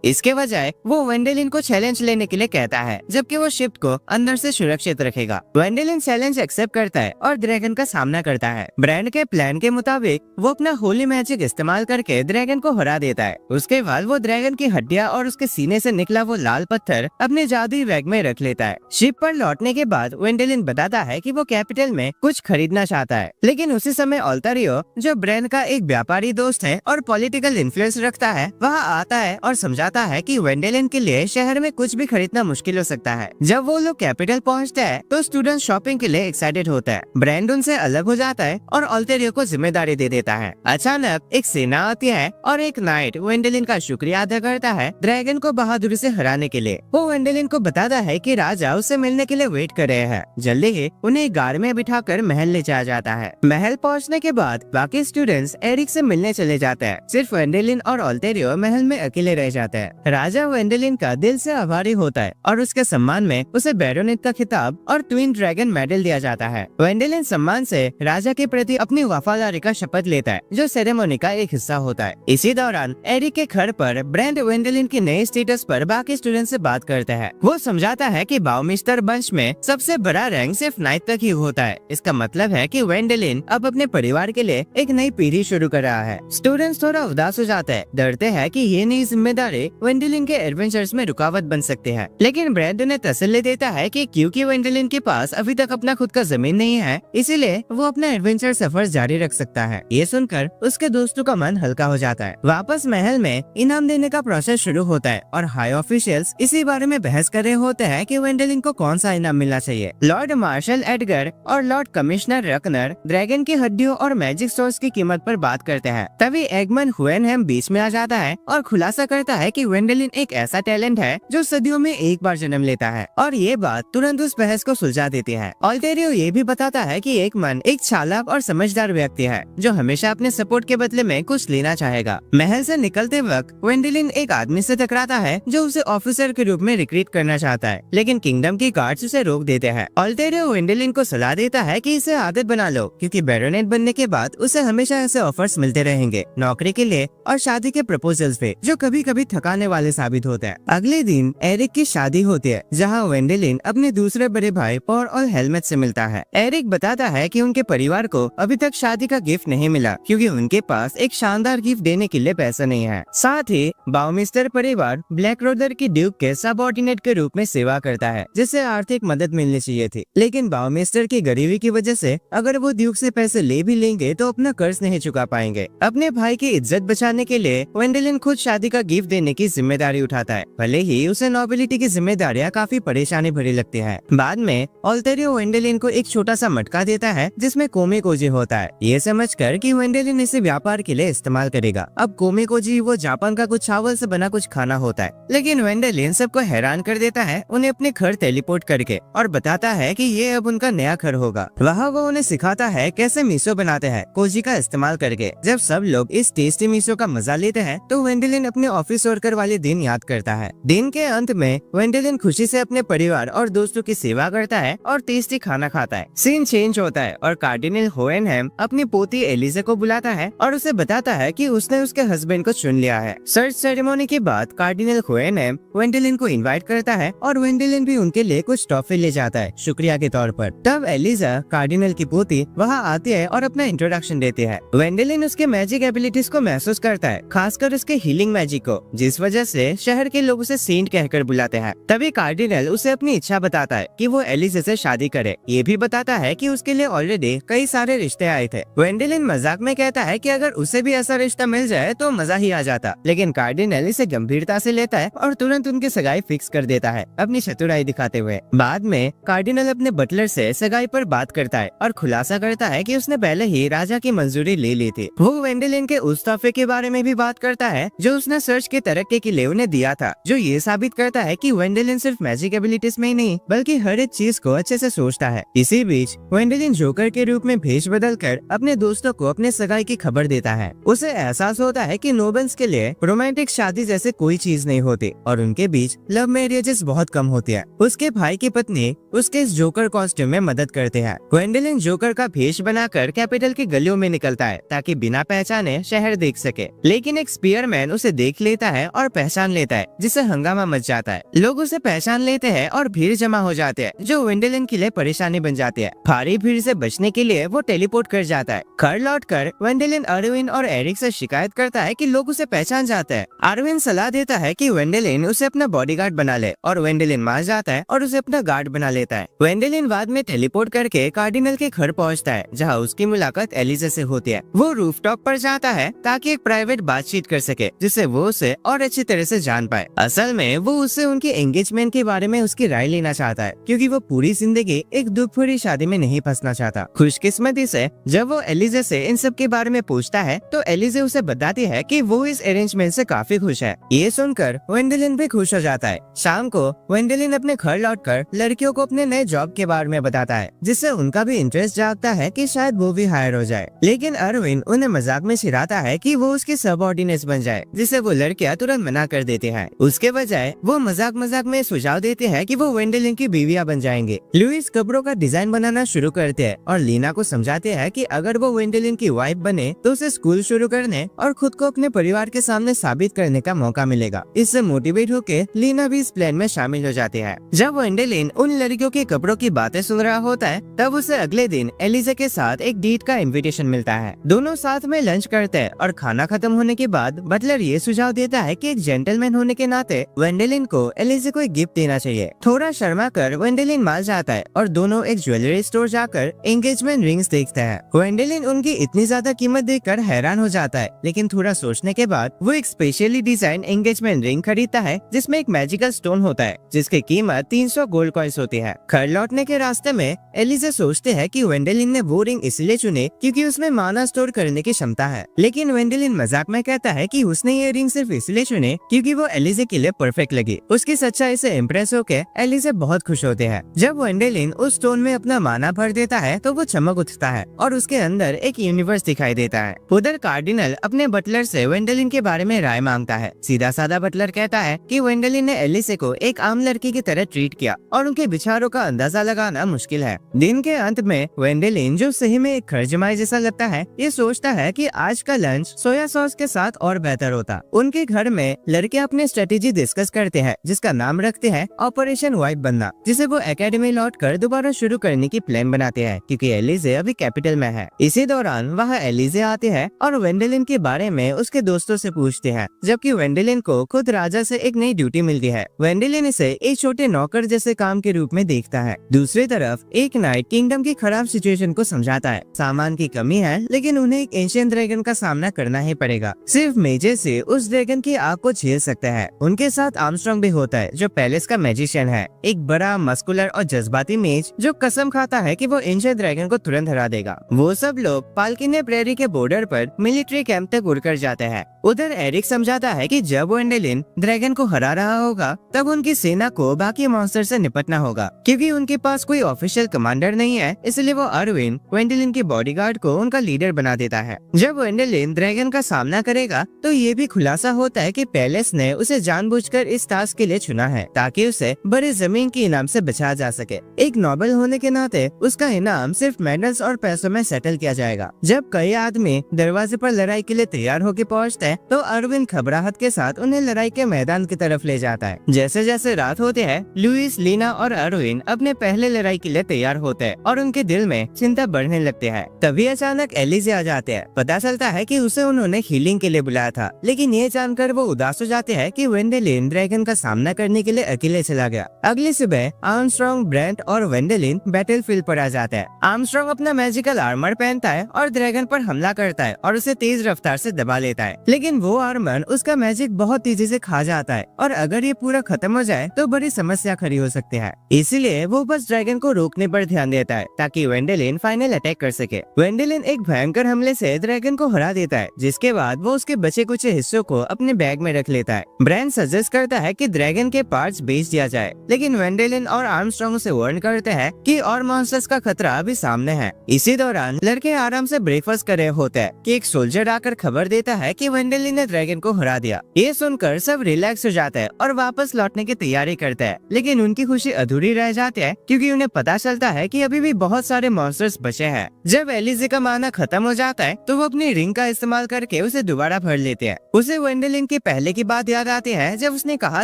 इसके बजाय वो वेंडेलिन को चैलेंज लेने के लिए कहता है, जबकि वो शिप को अंदर से सुरक्षित रखेगा। वेंडेलिन चैलेंज एक्सेप्ट करता है और ड्रैगन का सामना करता है। ब्रेंड के प्लान के मुताबिक वो अपना होली मैजिक इस्तेमाल करके ड्रैगन को हरा देता है। उसके बाद वो ड्रैगन की हड्डियां और उसके सीने से निकला वो लाल पत्थर अपने जादुई बैग में रख लेता है। शिप पर लौटने के बाद वेंडेलिन बताता है कि वो कैपिटल में कुछ खरीदना चाहता है, लेकिन उसी समय ऑल्टेरियो जो ब्रेंड का एक व्यापारी दोस्त है और पॉलिटिकल इन्फ्लुएंस रखता है वहाँ आता है और समझाता है कि वेंडेलिन के लिए शहर में कुछ भी खरीदना मुश्किल हो सकता है। जब वो लोग कैपिटल पहुँचते हैं तो स्टूडेंट शॉपिंग के लिए एक्साइटेड होता है। ब्रेंड उनसे अलग हो जाता है और ऑल्टेरियो को जिम्मेदारी दे देता है। अचानक एक सेना आती है और एक नाइट वेंडेलिन का शुक्रिया अदा करता है ड्रैगन को बहादुरी से हराने के लिए। वो वेंडेलिन को बताता है कि राजा उससे मिलने के लिए वेट कर रहे हैं। जल्दी ही उन्हें कार में बिठाकर महल ले जाता है। महल पहुंचने के बाद बाकी स्टूडेंट्स एरिक से मिलने चले जाते हैं। सिर्फ वेंडेलिन और ऑल्टेरियो महल में अकेले रह जाते हैं। राजा वेंडेलिन का दिल से आभारी होता है और उसके सम्मान में उसे बैरोनेट का खिताब और ट्विन ड्रैगन मेडल दिया जाता है। वेंडेलिन सम्मान से राजा के प्रति अपनी वफादारी का शपथ लेता है जो सेरेमनी का एक हिस्सा होता है। इसी दौरान एरिक के घर पर ब्रेंड वेंडेलिन की नए स्टेटस पर बाकी स्टूडेंट से बात करता है। वो समझाता है कि बाउमिस्टर वंश में सबसे बड़ा रैंक सिर्फ नाइट तक ही होता है। इसका मतलब है कि वेंडेलिन अब अपने परिवार के लिए एक नई पीढ़ी शुरू कर रहा है। स्टूडेंट्स थोड़ा उदास हो जाते हैं, डरते हैं कि ये नई जिम्मेदारी वेंडेलिन के एडवेंचर्स में रुकावट बन सकती है, लेकिन ब्रेंड उन्हें तसल्ली देता है कि क्योंकि वेंडेलिन के पास अभी तक अपना खुद का जमीन नहीं है, इसीलिए वो अपना एडवेंचर सफर जारी रख सकता है। ये सुनकर उसके दोस्तों का मन हल्का हो जाता है। वापस महल में इनाम देने का प्रोसेस शुरू होता है और हाई ऑफिशियल्स इसी बारे में बहस कर रहे होते हैं कि वेंडेलिन को कौन सा इनाम मिलना चाहिए। लॉर्ड मार्शल एडगर और लॉर्ड कमिश्नर रकनर ड्रैगन की हड्डियों और मैजिक सोर्स की कीमत पर बात करते हैं। तभी एगमन हुएनहेम बीच में आ जाता है और खुलासा करता है कि वेंडेलिन एक ऐसा टैलेंट है जो सदियों में एक बार जन्म लेता है, और ये बात तुरंत उस बहस को सुलझा देती है। ऑल्टेरियो ये भी बताता है कि एगमन एक चालाक और समझदार व्यक्ति है जो हमेशा अपने सपोर्ट के बदले में कुछ लेना चाहेगा। महल से निकलते वक्त वेंडेलिन एक आदमी से टकराता है जो उसे ऑफिसर के रूप में रिक्रूट करना चाहता है, लेकिन किंगडम की गार्ड्स उसे रोक देते हैं। ऑल्टेरियो वेंडेलिन को सलाह देता है कि इसे आदत बना लो, क्योंकि बैरोनेट बनने के बाद उसे हमेशा ऐसे ऑफर्स मिलते रहेंगे, नौकरी के लिए और शादी के प्रपोजल्स पे, जो कभी कभी थकाने वाले साबित होते हैं। अगले दिन एरिक की शादी होती है जहाँ वेंडेलिन अपने दूसरे बड़े भाई पॉल और हेलमेट से मिलता है। एरिक बताता है कि उनके परिवार को अभी तक शादी का गिफ्ट नहीं मिला क्योंकि उनके पास एक शानदार गिफ्ट देने के लिए पैसा नहीं है। साथ ही बाउमिस्टर परिवार ब्लैक रोडर की ड्यूक के सबऑर्डिनेट के रूप में सेवा करता है, जिससे आर्थिक मदद मिलनी चाहिए थी, लेकिन बाउमिस्टर की गरीबी की वजह से अगर वो ड्यूक से पैसे ले भी लेंगे तो अपना कर्ज नहीं चुका पाएंगे। अपने भाई की इज्जत बचाने के लिए वेंडेलिन खुद शादी का गिफ्ट देने की जिम्मेदारी उठाता है, भले ही उसे नोबिलिटी की जिम्मेदारियां काफी परेशानी भरी लगती है। बाद में ऑल्टेरियो वेंडेलिन को एक छोटा सा मटका देता है जिसमें कोमे कोजी होता है, ये समझकर कि वेंडेलिन इसे व्यापार के लिए इस्तेमाल करेगा। अब कोमे कोजी वो जापान का कुछ चावल से बना कुछ खाना होता है, लेकिन वेंडेलिन सबको हैरान कर देता है उन्हें अपने घर टेलीपोर्ट करके, और बताता है कि ये अब उनका नया घर होगा। वहाँ वो उन्हें सिखाता है कैसे मिसो बनाते हैं कोजी का इस्तेमाल करके। जब सब लोग इस टेस्टी मिसो का मजा लेते हैं तो वेंडेलिन अपने ऑफिस वर्कर वाले दिन याद करता है। दिन के अंत में वेंडेलिन खुशी से अपने परिवार और दोस्तों की सेवा करता है और टेस्टी खाना खाता है। सीन चेंज होता है और कार्डिनल होएनहेम अपनी पोती एलिजा को बुलाता है और उसे बताता है कि उसने उसके हस्बैंड को चुन लिया है। सर्च सेरेमनी के बाद कार्डिनल होएनहेम वेंडेलिन को इनवाइट करता है और वेंडेलिन भी उनके लिए कुछ टॉफी ले जाता है शुक्रिया के तौर पर। तब एलिजा कार्डिनल की पोती वहाँ आती है और अपना इंट्रोडक्शन देती है। वेंडेलिन उसके मैजिक एबिलिटीज को महसूस करता है, खासकर उसके हीलिंग मैजिक को, जिस वजह से शहर के लोग उसे सेंट कहकर बुलाते हैं। तभी कार्डिनल उसे अपनी इच्छा बताता है कि वो एलिसे से शादी करे। ये भी बताता है कि उसके लिए ऑलरेडी कई सारे रिश्ते आए थे। वेंडेलिन मजाक में कहता है कि अगर उसे भी ऐसा रिश्ता मिल जाए तो मजा ही आ जाता, लेकिन कार्डिनल इसे गंभीरता से लेता है और तुरंत उनकी सगाई फिक्स कर देता है, अपनी चतुराई दिखाते हुए। बाद में कार्डिनल अपने बटलर से सगाई पर बात करता है और खुलासा करता है कि उसने पहले ही राजा की मंजूरी ले ली थी। वो वेंडेलिन के उस तोहफे के बारे में भी बात करता है जो उसने सर्च के तरक्की के लिए उन्हें दिया था, जो ये साबित करता है कि वेंडेलिन सिर्फ मैजिक एबिलिटीज में ही नहीं बल्कि हर एक चीज को अच्छे से सोचता है। इसी बीच वेंडेलिन जोकर के रूप में भेष बदलकर अपने दोस्तों को अपने सगाई की खबर देता है। उसे एहसास होता है कि नोबल्स के लिए रोमांटिक शादी जैसे कोई चीज नहीं होती और उनके बीच लव मैरिजेस बहुत कम होती है। उसके भाई की पत्नी उसके इस जोकर कॉस्ट्यूम में मदद करते हैं। वेंडेलिन जोकर का भेष बनाकर कैपिटल की गलियों में निकलता है ताकि बिना पहचाने शहर देख सके, लेकिन एक स्पीयरमैन उसे देख लेता है और पहचान लेता है, जिससे हंगामा मच जाता है। लोग उसे पहचान लेते हैं और भीड़ जमा हो जाते हैं, जो वेंडेलिन के लिए परेशानी बन जाती है। भारी भीड़ से बचने के लिए वो टेलीपोर्ट कर जाता है। घर लौटकर वेंडेलिन अरविन और एरिक से शिकायत करता है कि लोग उसे पहचान जाते हैं। अरविन सलाह देता है कि वेंडेलिन उसे अपना बॉडीगार्ड बना ले और वेंडेलिन मान जाता है और उसे अपना गार्ड बना लेता है। वेंडेलिन बाद में टेलीपोर्ट करके कार्डिनल के घर पहुंचता है, जहां उसकी मुलाकात एलिसे से होती है। वो रूफटॉप पर जाता है ताकि एक प्राइवेट बातचीत कर सके, जिससे वो उसे और अच्छी तरह से जान पाए। असल में वो उससे उनकी एंगेजमेंट के बारे में उसकी राय लेना चाहता है, क्योंकि वो पूरी जिंदगी एक दुख भरी शादी में नहीं फंसना चाहता। खुशकिस्मती से जब वो एलिसे से इन सब के बारे में पूछता है तो एलिसे उसे बताती है कि वो इस अरेंजमेंट से काफी खुश है। ये सुनकर वेंडेलिन भी खुश हो जाता है। शाम को वेंडेलिन अपने घर लौटकर लड़कियों को अपने नए जॉब के बारे में बताता है, जिससे उनका भी इंटरेस्ट जागता है कि शायद वो भी हायर हो जाए। लेकिन अरविन उन्हें मजाक में चिढ़ाता है कि वो उसकी सबऑर्डिनेट्स बन जाए, जिसे वो लड़कियां तुरंत मना कर देती हैं। उसके बजाय वो मजाक मजाक में सुझाव देते हैं कि वो वेंडेलिन की बीवियां बन जाएंगे। लुइस कपड़ों का डिजाइन बनाना शुरू करते हैं और लीना को समझाते हैं कि अगर वो वेंडेलिन की वाइफ बने तो उसे स्कूल शुरू करने और खुद को अपने परिवार के सामने साबित करने का मौका मिलेगा। इससे मोटिवेट होकर लीना भी इस प्लान में शामिल हो जाती है। जब वेंडेलिन उन लड़कियों के कपड़ों की बातें सुन रहा होता है, तब उसे अगले दिन एलिसे के साथ एक डेट का इनविटेशन मिलता है। दोनों साथ में लंच करते हैं और खाना खत्म होने के बाद बटलर ये सुझाव देता है कि एक जेंटलमैन होने के नाते वेंडेलिन को एलिसे को एक गिफ्ट देना चाहिए। थोड़ा शर्मा कर वेंडेलिन मान जाता है और दोनों एक ज्वेलरी स्टोर जाकर एंगेजमेंट रिंग्स देखते हैं। वेंडेलिन उनकी इतनी ज्यादा कीमत देखकर हैरान हो जाता है, लेकिन थोड़ा सोचने के बाद वो एक स्पेशली डिजाइन एंगेजमेंट रिंग खरीदता है, जिसमें एक मैजिकल स्टोन होता है, जिसकी कीमत 300 गोल्ड कॉइंस होती है। घर लौटने के रास्ते में एलिसे सोचते हैं कि वेंडेलिन ने वो रिंग इसलिए चुने क्योंकि उसमें माना स्टोर करने की क्षमता है, लेकिन वेंडेलिन मजाक में कहता है कि उसने ये रिंग सिर्फ इसलिए चुने क्योंकि वो एलिसे के लिए परफेक्ट लगी। उसकी सच्चाई से इम्प्रेस होकर एलिसे बहुत खुश होते हैं। जब वेंडेलिन उस स्टोन में अपना माना भर देता है तो वो चमक उठता है और उसके अंदर एक यूनिवर्स दिखाई देता है। उधर कार्डिनल अपने बटलर से वेंडेलिन के बारे में राय मांगता है। सीधा साधा बटलर कहता है कि वेंडेलिन ने एलिसे को एक आम लड़की की तरह ट्रीट किया और उनके विचारों का अंदाजा लगाना मुश्किल है। दिन के अंत में वेंडेलिन, जो सही में एक खरजमाई जैसा लगता है, ये सोचता है कि आज का लंच सोया सॉस के साथ और बेहतर होता। उनके घर में लड़के अपने स्ट्रेटेजी डिस्कस करते हैं, जिसका नाम रखते हैं ऑपरेशन वाइफ बनना, जिसे वो एकेडमी लौटकर दोबारा शुरू करने की प्लान बनाते हैं, क्योंकि एलिसे अभी कैपिटल में है। इसी दौरान वहाँ एलिसे आते हैं और वेंडेलिन के बारे में उसके दोस्तों से पूछते हैं, जबकि वेंडेलिन को खुद राजा से एक नई ड्यूटी मिलती है। वेंडेलिन इसे एक छोटे नौकर जैसे काम के रूप में देखता है। दूसरी तरफ एक नाइट किंगडम की खराब सिचुएशन को समझाता है। सामान की कमी है, लेकिन उन्हें एक एंशिएंट ड्रैगन का सामना करना ही पड़ेगा। सिर्फ मेजे से उस ड्रैगन की आग को झेल सकते हैं। उनके साथ आर्मस्ट्रांग भी होता है, जो पैलेस का मैजिशियन है, एक बड़ा मस्कुलर और जज्बाती मेज जो कसम खाता है कि वो एंशिएंट ड्रैगन को तुरंत हरा देगा। वो सब लोग पाल्किने प्रेरी के बॉर्डर पर मिलिट्री कैंप तक उड़कर जाते हैं। उधर एरिक समझाता है कि जब वेंडेलिन ड्रैगन को हरा रहा होगा, तब उनकी सेना को बाकी मॉन्स्टर से निपटना होगा। क्योंकि उनके पास कोई ऑफिशियल कमांडर नहीं है, इसलिए वो अरविन वेंडेलिन के बॉडीगार्ड को उनका लीडर बना देता है। जब वेंडेलिन ड्रैगन का सामना करेगा, तो ये भी खुलासा होता है कि पैलेस ने उसे जानबूझकर इस टास्क के लिए चुना है, ताकि उसे बड़े जमीन के इनाम से बचाया जा सके। एक नोबल होने के नाते उसका इनाम सिर्फ मेडल्स और पैसों में सेटल किया जाएगा। जब कई आदमी दरवाजे पर लड़ाई के लिए तैयार होकर पहुँचते हैं, तो अरविन घबराहट के साथ उन्हें लड़ाई के मैदान की तरफ ले जाता है। जैसे जैसे रात होती है, लुइस, लीना और अरविन अपने पहले लड़ाई के लिए तैयार होते हैं और और उनके दिल में चिंता बढ़ने लगती है। तभी अचानक एलिजे आ जाते हैं। पता चलता है कि उसे उन्होंने हीलिंग के लिए बुलाया था, लेकिन ये जानकर वो उदास हो जाते हैं कि वेंडेलिन ड्रैगन का सामना करने के लिए अकेले चला गया। अगली सुबह आर्मस्ट्रॉन्ग, ब्रेंट और वेंडेलिन बैटलफील्ड पर आ जाते हैं। आर्मस्ट्रॉन्ग अपना मैजिकल आर्मर पहनता है और ड्रैगन पर हमला करता है और उसे तेज रफ्तार से दबा लेता है, लेकिन वो आर्मर उसका मैजिक बहुत तेजी से खा जाता है और अगर ये पूरा खत्म हो जाए तो बड़ी समस्या खड़ी हो सकती है। इसीलिए वो बस ड्रैगन को रोकने पर ध्यान देता है ताकि वेंडेलिन फाइनल अटैक कर सके। वेंडेलिन एक भयंकर हमले से ड्रैगन को हरा देता है, जिसके बाद वो उसके बचे कुछ हिस्सों को अपने बैग में रख लेता है। ब्रेंट सजेस्ट करता है कि ड्रैगन के पार्ट्स बेच दिया जाए, लेकिन वेंडेलिन और आर्मस्ट्रॉन्ग उसे वार्न करते हैं कि और मॉन्स्टर्स का खतरा अभी सामने है। इसी दौरान लड़के आराम से ब्रेकफास्ट कर रहे होते हैं कि एक सोल्जर आकर खबर देता है कि वेंडेलिन ने ड्रैगन को हरा दिया। ये सुनकर सब रिलैक्स हो जाते हैं और वापस लौटने की तैयारी करते हैं, लेकिन उनकी खुशी अधूरी रह जाती है क्योंकि उन्हें पता चलता है कि अभी भी बहुत सारे मॉन्स्टर्स बचे हैं। जब एलिजे का माना खत्म हो जाता है तो वो अपनी रिंग का इस्तेमाल करके उसे दोबारा भर लेते हैं। उसे वेंडेलिन की पहले की बात याद आती है जब उसने कहा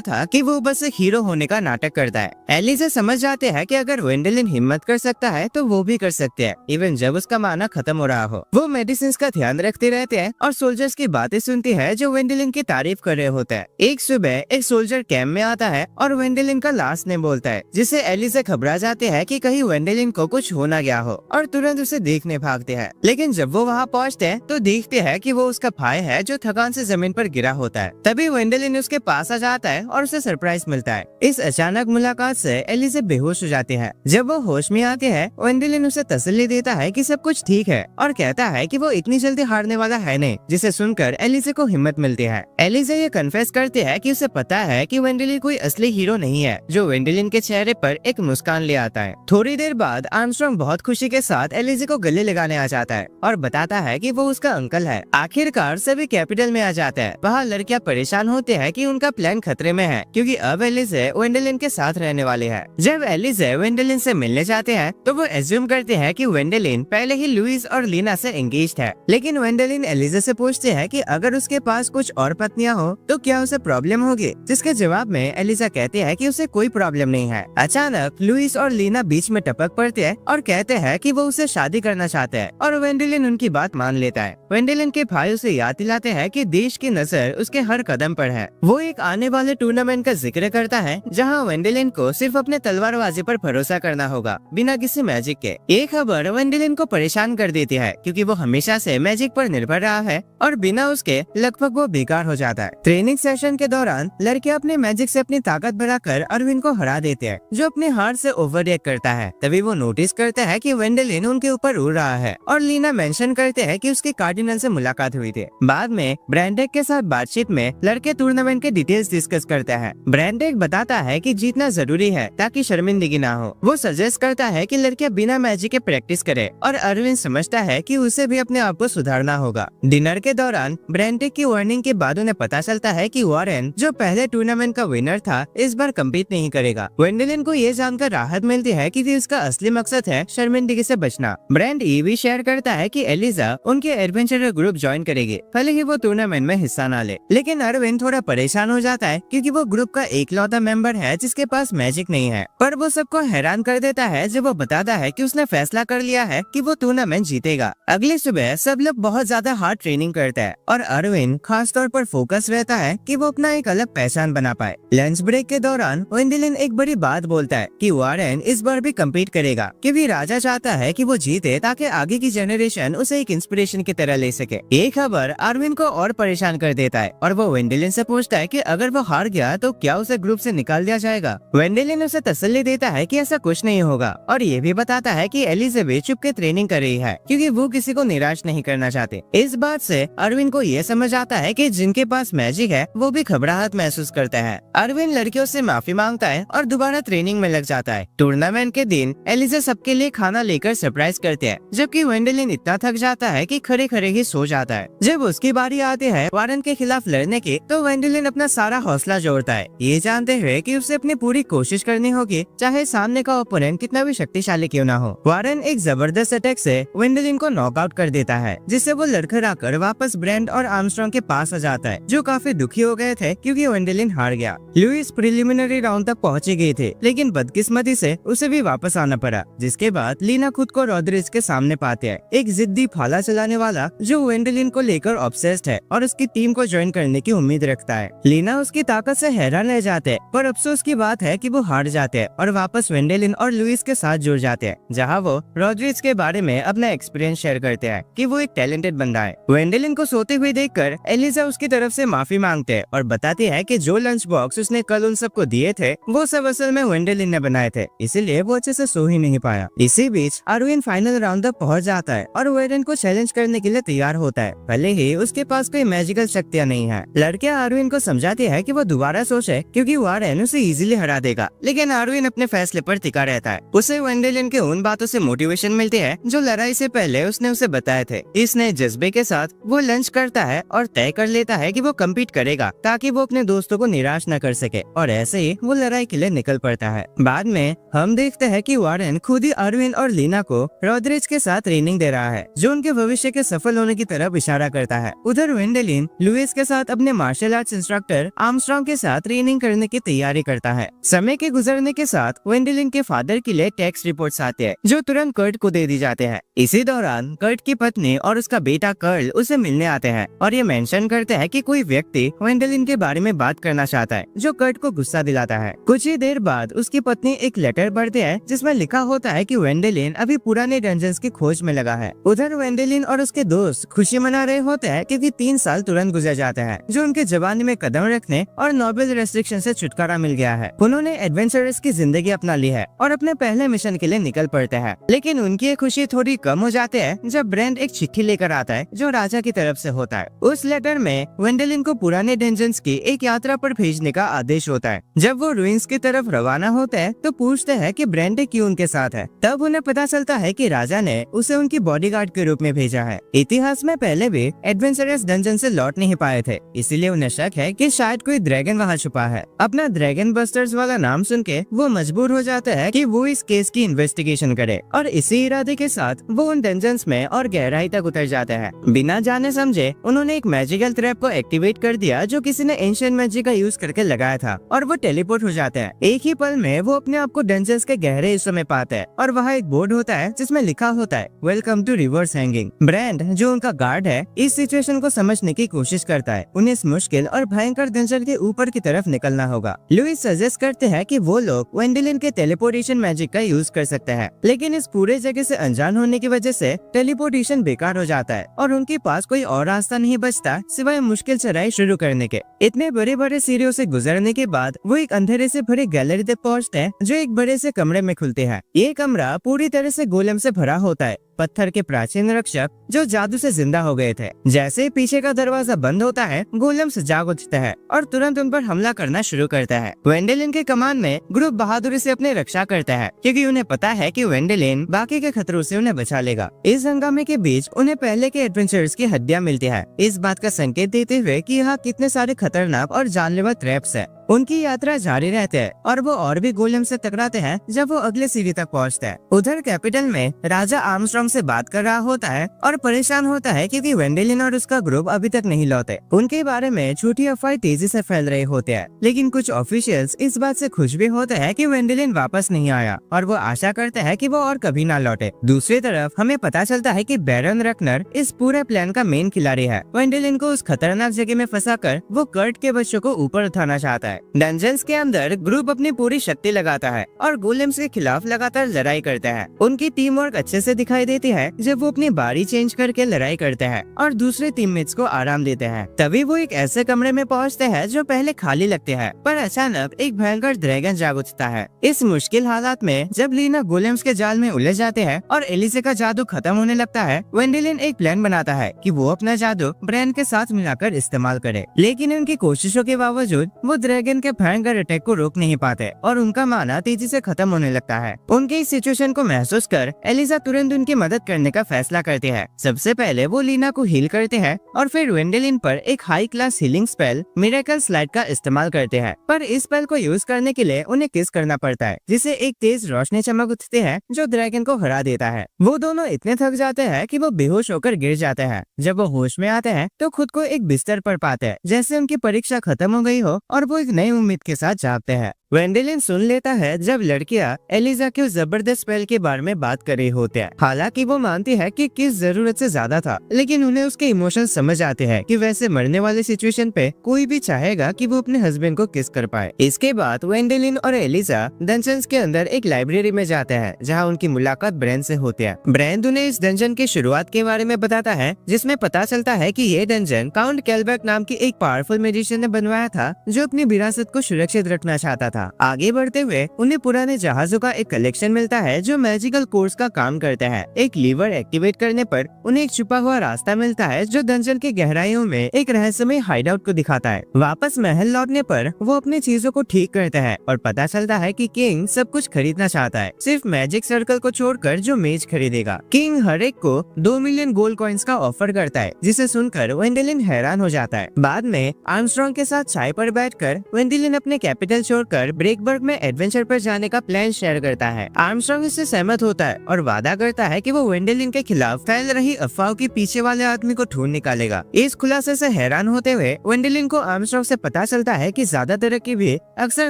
था कि वो बस हीरो होने का नाटक करता है। एलिजे समझ जाते हैं कि अगर वेंडेलिन हिम्मत कर सकता है तो वो भी कर सकते हैं, इवन जब उसका माना खत्म हो रहा हो। वो मेडिसिन का ध्यान रखते रहते हैं और सोल्जर्स की बातें सुनती है जो वेंडेलिन की तारीफ कर रहे होते हैं। एक सुबह एक सोल्जर कैंप में आता है और वेंडेलिन का लास्ट नेम बोलता है, जिससे एलिजे घबरा जाते हैं कि कहीं वेंडेलिन को कुछ हो ना गया हो और तुरंत उसे देखने भागते हैं। लेकिन जब वो वहाँ पहुँचते हैं तो देखते हैं कि वो उसका भाई है जो थकान से जमीन पर गिरा होता है। तभी वेंडेलिन उसके पास आ जाता है और उसे सरप्राइज मिलता है। इस अचानक मुलाकात से एलिजे बेहोश हो जाती है। जब वो होश में आती है, वेंडेलिन उसे तसल्ली देता है कि सब कुछ ठीक है और कहता है कि वो इतनी जल्दी हारने वाला है नहीं, जिसे सुनकर एलिजे को हिम्मत मिलती है। एलिजे ये कन्फेस करती है कि उसे पता है कि वेंडेलिन कोई असली हीरो नहीं है, जो वेंडेलिन के चेहरे पर एक मुस्कान ले आता है। थोड़ी देर बाद आर्मस्ट्रॉन्ग बहुत खुशी के साथ एलिजे को गले लगाने आ जाता है और बताता है कि वो उसका अंकल है। आखिरकार सभी कैपिटल में आ जाते हैं। वहाँ लड़कियां परेशान होते हैं कि उनका प्लान खतरे में है क्योंकि अब एलिजे वेंडेलिन के साथ रहने वाली है। जब एलिजे वेंडेलिन से मिलने जाते हैं तो वो एज्यूम करते हैं कि वेंडेलिन पहले ही लुइस और लीना से एंगेज्ड है, लेकिन वेंडेलिन एलिजे से पूछते हैं कि अगर उसके पास कुछ और पत्नियां हो तो क्या उसे प्रॉब्लम होगी, जिसके जवाब में एलिजा कहती है कि उसे कोई प्रॉब्लम नहीं है। अचानक लुइस और लीना बीच में टपक पड़ते हैं और कहते हैं कि वो उसे शादी करना चाहते हैं और वेंडेलिन उनकी बात मान लेता है। वेंडेलिन के भाई उसे याद दिलाते हैं कि देश की नजर उसके हर कदम पर है। वो एक आने वाले टूर्नामेंट का जिक्र करता है जहां वेंडेलिन को सिर्फ अपने तलवारबाजी पर भरोसा करना होगा बिना किसी मैजिक के। ये खबर वेंडेलिन को परेशान कर देती है क्योंकि वो हमेशा से मैजिक पर निर्भर रहा है और बिना उसके लगभग वो बेकार हो जाता है। ट्रेनिंग सेशन के दौरान लड़के अपने मैजिक से अपनी ताकत बढ़ाकर अरविंद को हरा देते हैं, जो अपनी हार से ओवर रिएक्ट करता है। तभी वो नोटिस करता है कि वेंडेलिन उनके ऊपर उड़ रहा है और लीना मेंशन करते हैं कि उसके कार्डिनल से मुलाकात हुई थी। बाद में ब्रेंडेक के साथ बातचीत में लड़के टूर्नामेंट के डिटेल्स डिस्कस करते हैं। ब्रेंडेक बताता है कि जीतना जरूरी है ताकि शर्मिंदगी ना हो। वो सजेस्ट करता है कि लड़कियां बिना मैजिक के प्रैक्टिस करे और अरविंद समझता है कि उसे भी अपने आप को सुधारना होगा। डिनर के दौरान ब्रेंडेक की वार्निंग के बाद उन्हें पता चलता है कि वॉरेन, जो पहले टूर्नामेंट का विनर था, इस बार कम्पीट नहीं करेगा। वेंडेलिन को ये जानकर राहत मिलती है कि उसका असली मकसद है शर्मिंदगी से बचना। ब्रेंड ये भी शेयर करता है कि एलिजा उनके एडवेंचरर ग्रुप ज्वाइन करेगी, भले ही वो टूर्नामेंट में हिस्सा ना ले। लेकिन अरविंद थोड़ा परेशान हो जाता है क्योंकि वो ग्रुप का एकलौता मेंबर है जिसके पास मैजिक नहीं है। पर वो सबको हैरान कर देता है जब वो बताता है कि उसने फैसला कर लिया है कि वो टूर्नामेंट जीतेगा। अगली सुबह सब लोग बहुत ज्यादा हार्ड ट्रेनिंग करते हैं और अरविंद खास तौर पर फोकस रहता है कि वो अपना एक अलग पहचान बना पाए। लंच ब्रेक के दौरान वेंडेलिन एक बड़ी बात बोलता है कि वॉरेन इस बार भी कम्पीट करेगा क्योंकि राजा चाहता है कि वो जीते ताकि आगे की जनरेशन उसे एक इंस्पिरेशन की तरह ले सके। ये खबर अरविंद को और परेशान कर देता है और वो वेंडेलिन से पूछता है कि अगर वो हार गया तो क्या उसे ग्रुप से निकाल दिया जाएगा। वेंडेलिन उसे तसल्ली देता है कि ऐसा कुछ नहीं होगा और ये भी बताता है कि एलिजाबेथ चुप के ट्रेनिंग कर रही है क्योंकि वो किसी को निराश नहीं करना चाहते। इस बात से अरविंद को ये समझ आता है कि जिनके पास मैजिक है वो भी घबराहट महसूस करता है। अरविंद लड़कियों से माफी मांगता है और दोबारा ट्रेनिंग में लग जाता है। टूर्नामेंट के दिन एलिजा सबके लिए खाना लेकर सरप्राइज करते हैं, जबकि वेंडेलिन इतना थक जाता है कि खड़े खड़े ही सो जाता है। जब उसकी बारी आती है वॉरेन के खिलाफ लड़ने की, तो वेंडेलिन अपना सारा हौसला जोड़ता है, ये जानते हुए कि उसे अपनी पूरी कोशिश करनी होगी, चाहे सामने का ओपोनेंट कितना भी शक्तिशाली क्यों ना हो। वॉरेन एक जबरदस्त अटैक से वेंडेलिन को नॉकआउट कर देता है, जिससे वो लड़खड़ाकर वापस ब्रेंड और आर्मस्ट्रॉन्ग के पास आ जाता है, जो काफी दुखी हो गए थे क्योंकि वेंडेलिन हार गया। लुइस प्रिलिमिनरी राउंड तक पहुंची गई थी, लेकिन बदकिस्मती से उसे भी वापस आना पड़ा, जिसके बाद लीना खुद को रॉड्रिग्स के सामने पाते हैं, एक जिद्दी फाला चलाने वाला जो वेंडेलिन को लेकर ऑब्सेस्ड है और उसकी टीम को ज्वाइन करने की उम्मीद रखता है। लीना उसकी ताकत से हैरान रह जाते हैं, पर अफसोस की बात है कि वो हार जाते हैं और वापस वेंडेलिन और लुइस के साथ जुड़ जाते हैं, जहां वो रॉड्रिग्स के बारे में अपना एक्सपीरियंस शेयर करते हैं कि वो एक टैलेंटेड बंदा है। वेंडेलिन को सोते हुए देखकर एलिजा उसकी तरफ से माफी मांगते हैं और बताती है कि जो लंच बॉक्स उसने कल उन सबको दिए थे वो सब असल में वेंडेलिन ने बनाए थे, इसीलिए वो अच्छे से सो ही नहीं पाया। इसी बीच अरविन फाइनल राउंड तक पहुंच जाता है और वेरन को चैलेंज करने के लिए तैयार होता है, भले ही उसके पास कोई मैजिकल शक्तियां नहीं है। लड़कियां अरविन को समझाती है कि वो दोबारा सोचे क्योंकि वारेन उसे इजीली हरा देगा, लेकिन अरविन अपने फैसले पर टिका रहता है। उसे वेंडेलिन के उन बातों से मोटिवेशन मिलती है जो लड़ाई से पहले उसने उसे बताए थे। इस नए जज्बे के साथ वो लंच करता है और तय कर लेता है कि वो कम्पीट करेगा ताकि वो अपने दोस्तों को निराश न कर सके, और ऐसे ही वो लड़ाई के लिए निकल पड़ता है। बाद में हम देखते हैं कि वारेन खुद ही अरविन और लीना को रॉड्रिग्स के साथ ट्रेनिंग दे रहा है, जो उनके भविष्य के सफल होने की तरफ इशारा करता है। उधर वेंडेलिन लुइस के साथ अपने मार्शल आर्ट्स इंस्ट्रक्टर आर्मस्ट्रांग के साथ ट्रेनिंग करने की तैयारी करता है। समय के गुजरने के साथ वेंडेलिन के फादर के लिए टैक्स रिपोर्ट्स आते हैं जो तुरंत कर्ट को दे दी जाते हैं। इसी दौरान कर्ट की पत्नी और उसका बेटा कर्ल उसे मिलने आते हैं और ये मेंशन करते हैं कि कोई व्यक्ति वेंडेलिन के बारे में बात करना चाहता है, जो कर्ट को गुस्सा दिलाता है। कुछ ही देर बाद उसकी पत्नी एक लेटर पढ़ती है जिसमें लिखा होता है कि वेंडेलिन अभी पुराने डंजन्स की खोज में लगा है। उधर वेंडेलिन और उसके दोस्त खुशी मना रहे होते हैं क्योंकि 3 साल तुरंत गुजर जाते हैं, जो उनके जवानी में कदम रखने और नोबेल रेस्ट्रिक्शन से छुटकारा मिल गया है। उन्होंने एडवेंचरस की जिंदगी अपना ली है और अपने पहले मिशन के लिए निकल पड़ते हैं, लेकिन उनकी ये खुशी थोड़ी कम हो जाती है जब ब्रेंड एक चिट्ठी लेकर आता है जो राजा की तरफ से होता है। उस लेटर में वेंडेलिन को पुराने डंजन्स की एक यात्रा पर भेजने का आदेश होता है। जब वो रुइंस की तरफ रवाना होते हैं तो पूछते हैं कि ब्रेंड क्यों उनके साथ है। तब उन्हें पता चलता है कि राजा ने उसे उनकी बॉडीगार्ड के रूप में भेजा है। इतिहास में पहले भी एडवेंचरस डंजन से लौट नहीं पाए थे, इसीलिए उन्हें शक है कि शायद कोई ड्रैगन वहाँ छुपा है। अपना ड्रैगन बस्टर्स वाला नाम सुन के वो मजबूर हो जाता है कि वो इस केस की इन्वेस्टिगेशन करे, और इसी इरादे के साथ वो उन डंजन्स में और गहराई तक उतर जाते हैं। बिना जाने समझे उन्होंने एक मैजिकल ट्रैप को एक्टिवेट कर दिया जो किसी ने एंशिएंट मैजिक का यूज करके लगाया था, और वो टेलीपोर्ट हो जाते हैं। एक ही पल में वो अपने आप को डंजन्स के गहरे हिस्सों में पाते हैं और वहाँ एक बोर्ड होता है जिसमें लिखा होता है welcome to reverse hanging. Brand जो उनका गार्ड है इस सिचुएशन को समझने की कोशिश करता है। उन्हें इस मुश्किल और भयंकर डंजन के ऊपर की तरफ निकलना होगा। लुइस सजेस्ट करते हैं कि वो लोग वेंडेलिन के टेलीपोर्टेशन मैजिक का यूज कर सकते हैं, लेकिन इस पूरे जगह से अनजान होने की वजह से टेलीपोर्टेशन बेकार हो जाता है और उनके पास कोई और रास्ता नहीं बचता सिवाय मुश्किल चढ़ाई शुरू करने के। इतने बड़े बड़े सीढ़ियों से गुजरने के बाद वो एक अंधेरे से भरे गैलरी तक पहुँचते हैं जो एक बड़े से कमरे में खुलते हैं। ये कमरा पूरी तरह से गोलेम से भरा होता है, पत्थर के प्राचीन रक्षक जो जादू से जिंदा हो गए थे। जैसे ही पीछे का दरवाजा बंद होता है गोलेम्स जाग उठता है और तुरंत उन पर हमला करना शुरू करता है। वेंडेलिन के कमान में ग्रुप बहादुरी से अपनी रक्षा करता है क्योंकि उन्हें पता है कि वेंडेलिन बाकी के खतरों से उन्हें बचा लेगा। इस हंगामे के बीच उन्हें पहले के एडवेंचर्स की हड्डियां मिलती है, इस बात का संकेत देते हुए कि यहाँ कितने सारे खतरनाक और जानलेवा ट्रैप्स हैं। उनकी यात्रा जारी रहती है और वो और भी गोलेम से टकराते हैं जब वो अगले सीढ़ी तक पहुंचते हैं। उधर कैपिटल में राजा आर्मस्ट्रांग से बात कर रहा होता है और परेशान होता है क्योंकि वेंडेलिन और उसका ग्रुप अभी तक नहीं लौटे। उनके बारे में झूठी अफवाहें तेजी से फैल रहे होते हैं, लेकिन कुछ ऑफिशियल्स इस बात से खुश भी होते हैं कि वेंडेलिन वापस नहीं आया और वो आशा करते हैं कि वो और कभी ना लौटे। दूसरी तरफ हमें पता चलता है कि बैरन रकनर इस पूरे प्लान का मेन खिलाड़ी है। वेंडेलिन को उस खतरनाक जगह में फंसाकर वो कर्ट के बच्चों को ऊपर उठाना चाहता है। डंजन्स के अंदर ग्रुप अपनी पूरी शक्ति लगाता है और गोलेम्स के खिलाफ लगातार लड़ाई करते हैं। उनकी टीम वर्क अच्छे से दिखाई देती है जब वो अपनी बारी चेंज करके लड़ाई करते हैं और दूसरे टीममेट्स को आराम देते हैं। तभी वो एक ऐसे कमरे में पहुंचते हैं जो पहले खाली लगते हैं, पर अचानक एक भयंकर ड्रैगन जाग उठता है। इस मुश्किल हालात में जब लीना गोलेम्स के जाल में उलझ जाते हैं और एलिसे का जादू खत्म होने लगता है, वेंडेलिन एक प्लान बनाता है कि वो अपना जादू ब्रेंड के साथ मिलाकर इस्तेमाल करे, लेकिन उनकी कोशिशों के बावजूद वो ड्रैगन के भयंकर अटैक को रोक नहीं पाते और उनका माना तेजी से खत्म होने लगता है। उनके इस सिचुएशन को महसूस कर एलिसा तुरंत उनकी मदद करने का फैसला करती है। सबसे पहले वो लीना को हील करते हैं और फिर वेंडेलिन पर एक high class healing spell miracle slide का इस्तेमाल करते हैं, पर इस स्पेल को यूज करने के लिए उन्हें किस करना पड़ता है, जिसे एक तेज रोशनी चमक उठती है जो ड्रैगन को हरा देता है। वो दोनों इतने थक जाते हैं कि वो बेहोश होकर गिर जाते हैं। जब वो होश में आते हैं तो खुद को एक बिस्तर पर पाते हैं, जैसे उनकी परीक्षा खत्म हो गई हो और वो एक नई उम्मीद के साथ जागते हैं। वेंडेलिन सुन लेता है जब लड़कियां एलिजा के उस जबरदस्त स्पेल के बारे में बात कर रही होते हैं। हालांकि वो मानती है कि किस जरूरत से ज्यादा था, लेकिन उन्हें उसके इमोशन समझ आते हैं कि वैसे मरने वाले सिचुएशन पे कोई भी चाहेगा कि वो अपने हस्बैंड को किस कर पाए। इसके बाद वेंडेलिन और एलिजा डंजन्स के अंदर एक लाइब्रेरी में जाते हैं जहाँ उनकी मुलाकात ब्रेन से होती है। ब्रेन उन्हें इस डंजन की शुरुआत के बारे में बताता है, जिसमें पता चलता है कि ये डंजन काउंट कैलबर्ट नाम की एक पावरफुल मैजिशियन ने बनवाया था जो अपनी विरासत को सुरक्षित रखना चाहता था। आगे बढ़ते हुए उन्हें पुराने जहाजों का एक कलेक्शन मिलता है जो मैजिकल कोर्स का काम करते हैं। एक लीवर एक्टिवेट करने पर उन्हें एक छुपा हुआ रास्ता मिलता है जो डंजन की गहराइयों में एक रहस्यमय हाइडआउट को दिखाता है। वापस महल लौटने पर वो अपनी चीजों को ठीक करते हैं और पता चलता है कि किंग सब कुछ खरीदना चाहता है, सिर्फ मैजिक सर्कल को छोड़कर जो मेज खरीदेगा। किंग हर एक को 2 मिलियन गोल्ड कॉइन्स का ऑफर करता है, जिसे सुनकर वेंडेलिन हैरान हो जाता है। बाद में आर्मस्ट्रॉन्ग के साथ चाय पर बैठकर वेंडेलिन अपने कैपिटल छोड़कर ब्रेकबर्ग में एडवेंचर पर जाने का प्लान शेयर करता है। आर्मस्ट्रॉन्ग इससे सहमत होता है और वादा करता है कि वो वेंडेलिन के खिलाफ फैल रही अफवाहों के पीछे वाले आदमी को ढूंढ निकालेगा। इस खुलासे से हैरान होते हुए वेंडेलिन को आर्मस्ट्रॉन्ग से पता चलता है कि ज्यादा तरक्की भी अक्सर